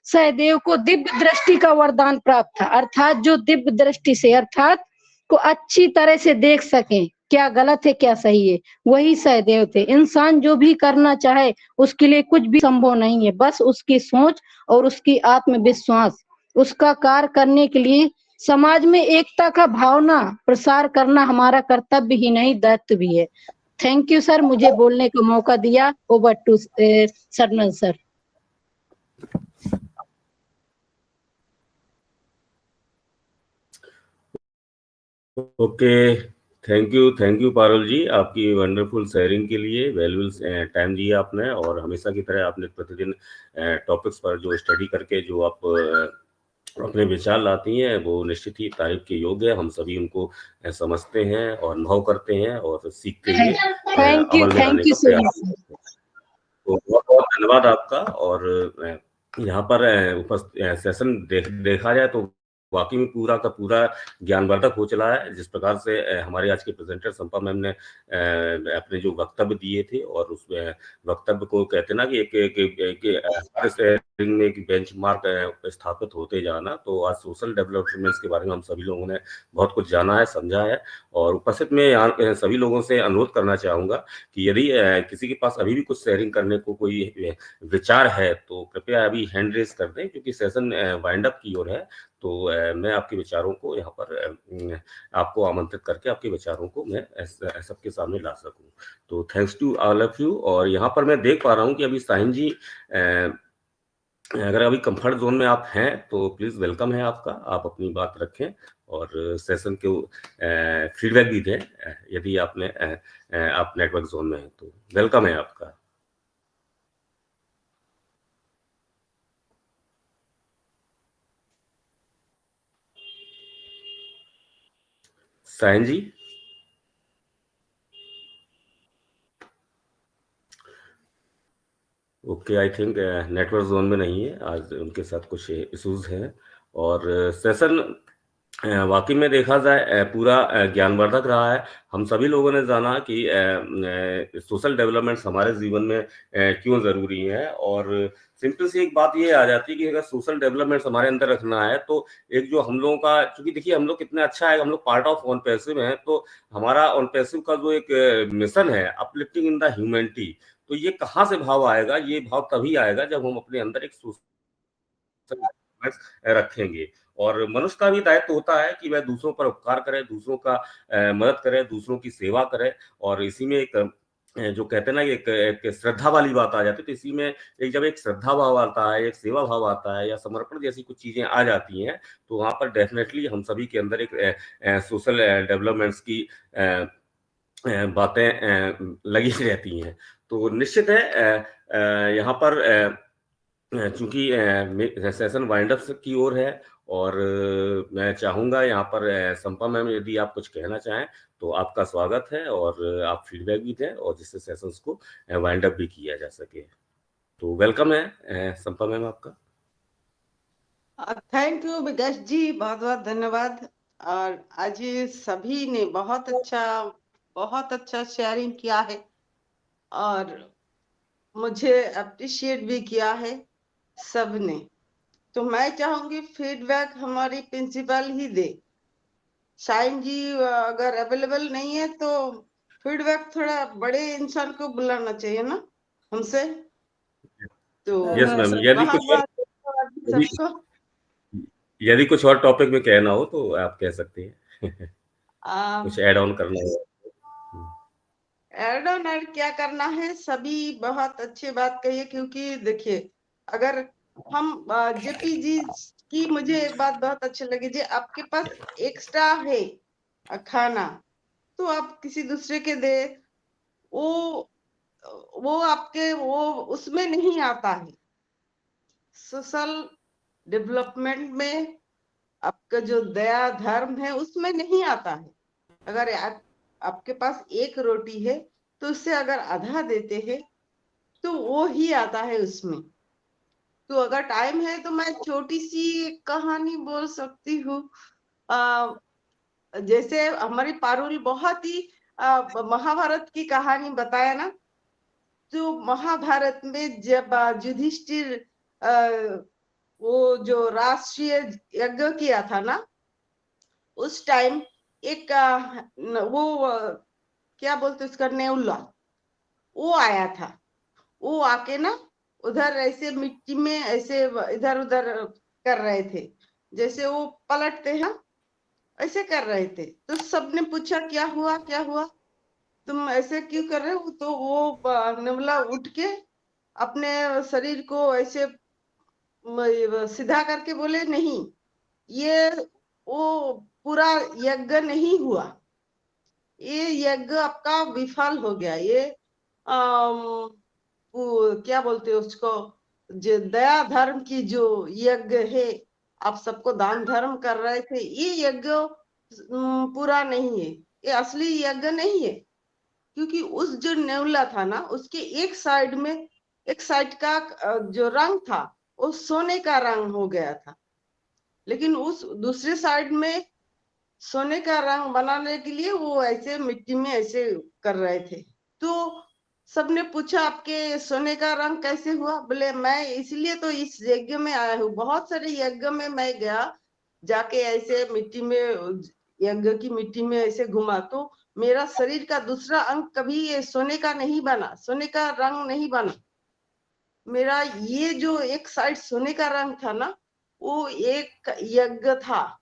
सहदेव को दिव्य दृष्टि का वरदान प्राप्त था, अर्थात जो दिव्य दृष्टि से अर्थात को अच्छी तरह से देख सकें क्या गलत है क्या सही है, वही सहदेव थे। इंसान जो भी करना चाहे उसके लिए कुछ भी संभव नहीं है, बस उसकी सोच और उसकी आत्मविश्वास। उसका कार्य करने के लिए समाज में एकता का भावना प्रसार करना हमारा कर्तव्य ही नहीं दायित्व भी है। थैंक यू सर, मुझे बोलने का मौका दिया। Over to Sarnal sir. Okay, thank you Parul ji, आपकी वंडरफुल शेयरिंग के लिए। वैल्यूबल टाइम दिया आपने, और हमेशा की तरह आपने प्रतिदिन टॉपिक्स पर जो स्टडी करके जो आप अपने विचार लाती हैं वो निश्चित ही तारीफ के योग्य है। हम सभी उनको समझते हैं और अनुभव करते हैं और सीखते हुए अमल में लाने का प्रयास करते हैं। तो बहुत बहुत धन्यवाद आपका। और यहाँ पर सेशन देखा जाए तो वाकई में पूरा का पूरा ज्ञानवर्धक हो चला है। जिस प्रकार से हमारे आज के प्रेजेंटर संपा मैम ने अपने जो वक्तव्य दिए थे, और उस वक्तव्य को कहते ना कि एक बेंचमार्क स्थापित होते जाना। तो आज सोशल डेवलपमेंट्स के बारे में हम सभी लोगों ने बहुत कुछ जाना है, समझा है। और उपस्थित में यहाँ सभी लोगों से अनुरोध करना चाहूंगा कि यदि किसी के पास अभी भी कुछ शेयरिंग करने को कोई विचार है तो कृपया अभी हैंड रेज कर दें, क्योंकि सेशन वाइंड अप की ओर है। तो मैं आपके विचारों को यहाँ पर आपको आमंत्रित करके आपके विचारों को मैं सबके सामने ला सकूं। तो thanks to all of you. और यहाँ पर मैं देख पा रहा हूँ कि अभी साहिन जी अगर अभी कंफर्ट जोन में आप हैं तो प्लीज वेलकम है आपका, आप अपनी बात रखें और सेशन के फीडबैक भी दें। यदि आपने आप नेटवर्क जोन में हैं तो वेलकम है आपका। Sahin ji, okay, I think network zone में नहीं है, आज उनके साथ कुछ इश्यूज हैं। और सेशन वाकई में देखा जाए पूरा ज्ञानवर्धक रहा है। हम सभी लोगों ने जाना कि सोशल डेवलपमेंट्स हमारे जीवन में क्यों जरूरी है। और सिंपल सी एक बात ये आ जाती है कि अगर सोशल डेवलपमेंट्स हमारे अंदर रखना है तो एक जो हम लोगों का, क्योंकि देखिए हम लोग कितना अच्छा है, हम लोग पार्ट ऑफ ऑन पैसिव हैं। तो हमारा ऑन पैसिव का जो एक मिशन है अपलिफ्टिंग इन द ह्यूमैनिटी, तो ये कहाँ से भाव आएगा? ये भाव तभी आएगा जब हम अपने अंदर एक रखेंगे। और मनुष्य का भी दायित्व होता है कि वह दूसरों पर उपकार करे, दूसरों का मदद करे, दूसरों की सेवा करे। और इसी में एक जो कहते हैं ना, एक श्रद्धा वाली बात आ जाती है। तो इसी में एक जब एक श्रद्धा भाव आता है, एक सेवा भाव आता है, या समर्पण जैसी कुछ चीजें आ जाती हैं, तो वहां पर डेफिनेटली हम सभी के अंदर एक सोशल डेवलपमेंट्स की बातें लगी रहती हैं। तो निश्चित है यहाँ पर चूंकि सेशन वाइंड अप की ओर है, और मैं चाहूंगा यहाँ पर संपा मैम यदि आप कुछ कहना चाहें तो आपका स्वागत है, और आप फीडबैक भी दें और जिससे सेशंस को वाइंड अप भी किया जा सके। तो वेलकम है संपा मैम आपका। थैंक यू विकास जी, बहुत बहुत धन्यवाद। और आज ये सभी ने बहुत अच्छा शेयरिंग किया है और मुझे अप्रिशिएट भी किया है सबने। तो मैं चाहूंगी फीडबैक हमारी प्रिंसिपल ही दे। साइन जी अगर अवेलेबल नहीं है तो फीडबैक थोड़ा बड़े इंसान को बुलाना चाहिए ना हमसे। तो यस मैम, यदि कुछ और टॉपिक में कहना हो तो आप कह सकते हैं। कुछ ऐड ऑन करना हो। ऐड ऑन क्या करना है, सभी बहुत अच्छी बात कही है। क्योंकि देखिए अगर हम जेपी जी की मुझे एक बात बहुत अच्छी लगी, जी आपके पास एक्स्ट्रा है खाना तो आप किसी दूसरे के दे, वो आपके वो उसमें नहीं आता है। सोशल डेवलपमेंट में आपका जो दया धर्म है उसमें नहीं आता है। अगर आपके पास एक रोटी है तो उससे अगर आधा देते हैं तो वो ही आता है उसमें। तो अगर टाइम है तो मैं छोटी सी कहानी बोल सकती हूँ। जैसे हमारी पारुल बहुत ही महाभारत की कहानी बताया ना, तो महाभारत में जब युधिष्ठिर वो जो राष्ट्रीय यज्ञ किया था ना, उस टाइम एक क्या बोलते उसका, नेउला, वो आया था। वो आके ना उधर ऐसे मिट्टी में ऐसे इधर उधर कर रहे थे, जैसे वो पलटते हैं ऐसे कर रहे थे। तो सबने पूछा क्या हुआ क्या हुआ, तुम ऐसे क्यों कर रहे हो? तो वो नेवला उठ के अपने शरीर को ऐसे सीधा करके बोले, नहीं, ये वो पूरा यज्ञ नहीं हुआ, ये यज्ञ आपका विफल हो गया। ये वो क्या बोलते हैं उसको, जो दया धर्म की जो यज्ञ है, आप सबको दान धर्म कर रहे थे, ये यज्ञ पूरा नहीं है, ये असली यज्ञ नहीं है। क्योंकि उस जो नेवला था ना, उसके एक साइड में, एक साइड का जो रंग था वो सोने का रंग हो गया था, लेकिन उस दूसरे साइड में सोने का रंग बनाने के लिए वो ऐसे मिट्टी में ऐसे कर रहे थे। तो सबने पूछा आपके सोने का रंग कैसे हुआ? बोले मैं इसलिए तो इस यज्ञ में आया हूँ, बहुत सारे यज्ञ में मैं गया, जाके ऐसे मिट्टी में, यज्ञ की मिट्टी में ऐसे घुमा, तो मेरा शरीर का दूसरा अंग कभी ये सोने का नहीं बना, सोने का रंग नहीं बना। मेरा ये जो एक साइड सोने का रंग था ना, वो एक यज्ञ था।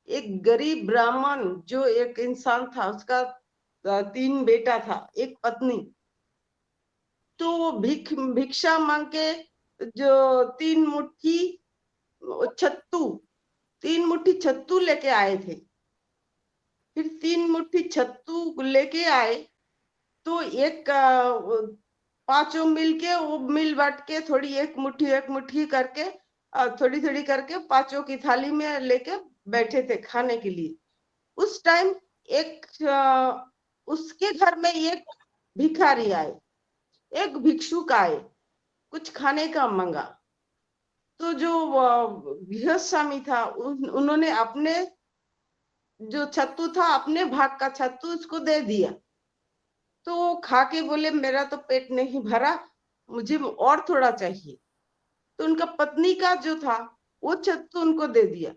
एक गरीब ब्राह्मण जो एक इंसान था, उसका 3 बेटा था, एक पत्नी, तो वो भिक्षा मांग के जो 3 मुट्ठी छत्तू 3 मुट्ठी छत्तू लेके आए थे। फिर 3 मुट्ठी छत्तू लेके आए, तो एक 5 मिल के वो मिल बांट के थोड़ी एक मुट्ठी करके थोड़ी थोड़ी करके 5 की थाली में लेके बैठे थे खाने के लिए। उस टाइम एक उसके घर में एक भिखारी आए, एक भिक्षुक आए, कुछ खाने का मांगा। तो जो गृहस्थ स्वामी था, उन्होंने अपने जो छत्तू था, अपने भाग का छत्तू उसको दे दिया। तो वो खा के बोले मेरा तो पेट नहीं भरा, मुझे और थोड़ा चाहिए। तो उनका पत्नी का जो था वो छत्तू उनको दे दिया।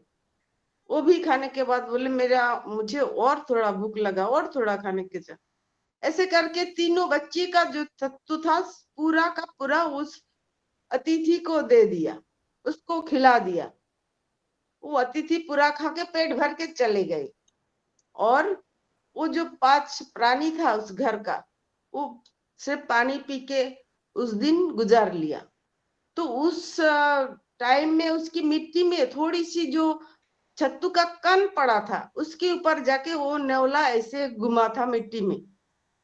वो भी खाने के बाद बोले मुझे और थोड़ा भूख लगा, और थोड़ा खाने के चाह। ऐसे करके तीनों बच्चे का जो छत्तू था पूरा का पूरा उस अतिथि को दे दिया, उसको खिला दिया। वो अतिथि पूरा खा के पेट भर के चले गए। और वो जो 5 प्राणी था उस घर का, वो सिर्फ पानी पी के उस दिन गुजार लिया। तो उस टाइम में उसकी मिट्टी में थोड़ी सी जो छत्तू का कण पड़ा था, उसके ऊपर जाके वो नेवला ऐसे घुमा था मिट्टी में,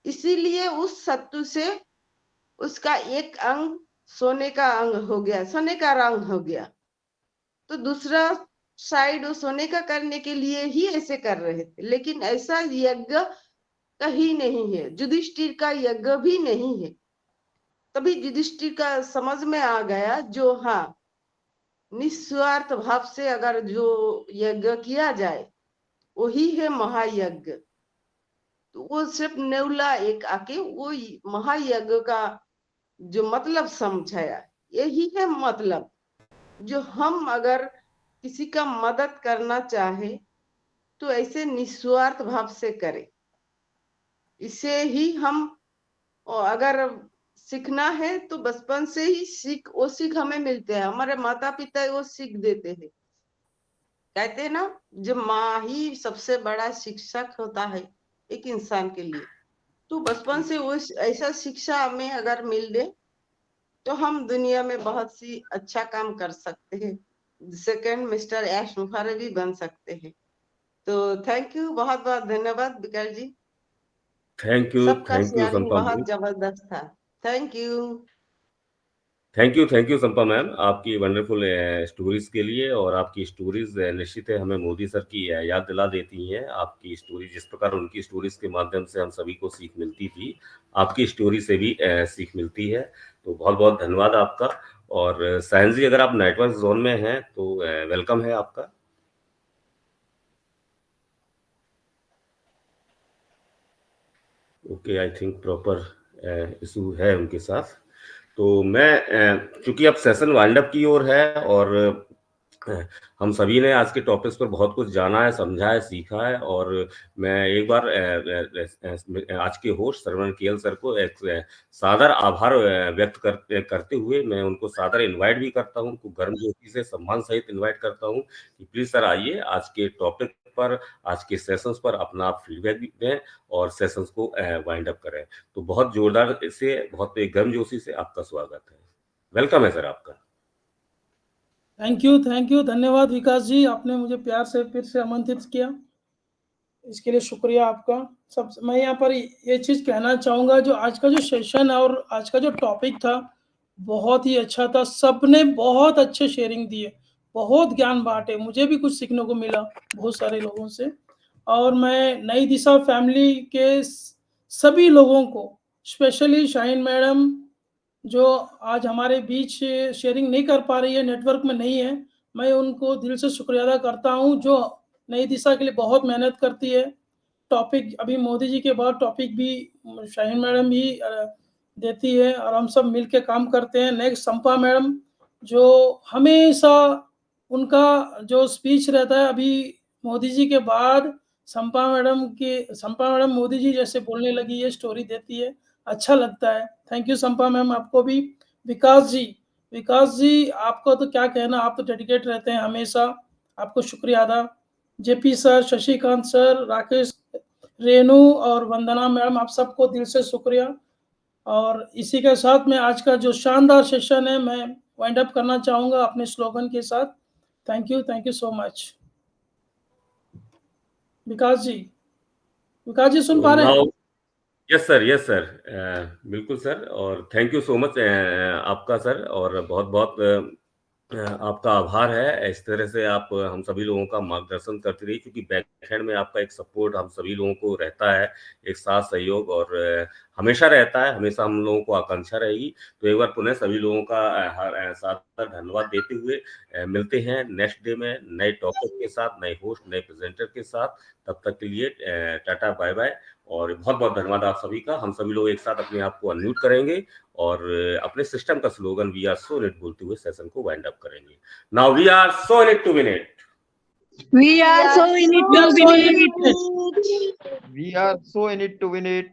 इसीलिए उस छत्तू से उसका एक अंग सोने का अंग हो गया, सोने का रंग हो गया। तो दूसरा साइड वो सोने का करने के लिए ही ऐसे कर रहे थे, लेकिन ऐसा यज्ञ कहीं नहीं है, युधिष्ठिर का यज्ञ भी नहीं है। तभी युधिष्ठिर का समझ में आ गया, जो हाँ निस्वार्थ भाव से अगर जो यज्ञ किया जाए वही है महायज्ञ। तो वो सिर्फ नेवला एक आके वो महायज्ञ का जो मतलब समझाया, यही है मतलब। जो हम अगर किसी का मदद करना चाहे तो ऐसे निस्वार्थ भाव से करें, इसे ही हम, अगर सीखना है तो बचपन से ही वो सीख हमें मिलते हैं, हमारे माता पिता वो सीख देते हैं। कहते हैं ना, जब माँ ही सबसे बड़ा शिक्षक होता है एक इंसान के लिए, तो बचपन से वो ऐसा शिक्षा हमें अगर मिल दे तो हम दुनिया में बहुत सी अच्छा काम कर सकते हैं, सेकंड मिस्टर ऐश मुफारे भी बन सकते हैं। तो थैंक यू, बहुत बहुत धन्यवाद विकास जी। थैंक यू सबका शेयरिंग संपा बहुत मैम। जबरदस्त था। Thank you thank you Sampa ma'am, आपकी वंडरफुल स्टोरीज के लिए। और आपकी स्टोरीज निश्चित है हमें मोदी सर की याद दिला देती हैं। आपकी स्टोरी जिस प्रकार उनकी स्टोरीज के माध्यम से हम सभी को सीख मिलती थी, आपकी स्टोरी से भी सीख मिलती है। तो बहुत बहुत धन्यवाद आपका। और सायन जी, अगर आप नेटवर्क जोन में हैं तो वेलकम है आपका। Okay, I think proper issue है उनके साथ। तो मैं चूँकि अब सेशन वाइंड अप की ओर है और हम सभी ने आज के टॉपिक्स पर बहुत कुछ जाना है, समझा है, सीखा है और मैं एक बार आज के होस्ट श्रवण केएल सर को एक सादर आभार व्यक्त करते हुए मैं उनको सादर इनवाइट भी करता हूँ, उनको गर्मजोशी से सम्मान सहित इनवाइट करता हूँ कि प्लीज सर आइए आज के टॉपिक पर, आज के सेशंस पर अपना आप फीडबैक भी दें और सेशंस को वाइंड अप करें। तो बहुत जोरदार से, बहुत गर्मजोशी से आपका स्वागत है। वेलकम है सर आपका। थैंक यू, धन्यवाद विकास जी, आपने मुझे प्यार से फिर से आमंत्रित किया, इसके लिए शुक्रिया आपका। सब मैं यहाँ पर ये चीज़ कहना चाहूँगा, जो आज का जो सेशन है और आज का जो टॉपिक था बहुत ही अच्छा था, सबने बहुत अच्छे शेयरिंग दिए, बहुत ज्ञान बांटे, मुझे भी कुछ सीखने को मिला बहुत सारे लोगों से। और मैं नई दिशा फैमिली के सभी लोगों को, स्पेशली शाहीन मैडम जो आज हमारे बीच शेयरिंग नहीं कर पा रही है, नेटवर्क में नहीं है, मैं उनको दिल से शुक्रिया अदा करता हूँ, जो नई दिशा के लिए बहुत मेहनत करती है। टॉपिक अभी मोदी जी के बाद टॉपिक भी शाहीन मैडम ही देती है और हम सब मिल के काम करते हैं। नेक्स्ट संपा मैडम, जो हमेशा उनका जो स्पीच रहता है, अभी मोदी जी के बाद संपा मैडम मोदी जी जैसे बोलने लगी है, स्टोरी देती है, अच्छा लगता है। थैंक यू संपा मैम, आपको भी। विकास जी आपको तो क्या कहना, आप तो डेडिकेट रहते हैं हमेशा, आपको शुक्रिया अदा। JP sir, Shashikant sir, Rakesh, Renu और वंदना मैम, आप सबको दिल से शुक्रिया। और इसी के साथ में आज का जो शानदार सेशन है मैं वाइंड अप करना चाहूँगा अपने स्लोगन के साथ। Thank you so much. Vikas ji सुन पा रहे हैं? यस सर, बिल्कुल सर, और थैंक यू सो मच आपका सर, और बहुत बहुत आपका आभार है। इस तरह से आप हम सभी लोगों का मार्गदर्शन करती रही, क्योंकि बैकएंड में आपका एक सपोर्ट हम सभी लोगों को रहता है, एक साथ सहयोग और हमेशा रहता है, हमेशा हम लोगों को आकांक्षा रहेगी। तो एक बार पुनः सभी लोगों का साथ धन्यवाद देते हुए मिलते हैं नेक्स्ट डे में नए टॉपिक के साथ, नए होस्ट, नए प्रेजेंटर के साथ। तब तक के लिए टाटा बाय बाय, और बहुत बहुत धन्यवाद आप सभी का। हम सभी लोग एक साथ अपने आप को अनम्यूट करेंगे और अपने सिस्टम का slogan we are so in it बोलते हुए सेशन को वाइंड अप करेंगे। Now we are so in it to win it. We are so in it to win it. We are so in it to win it.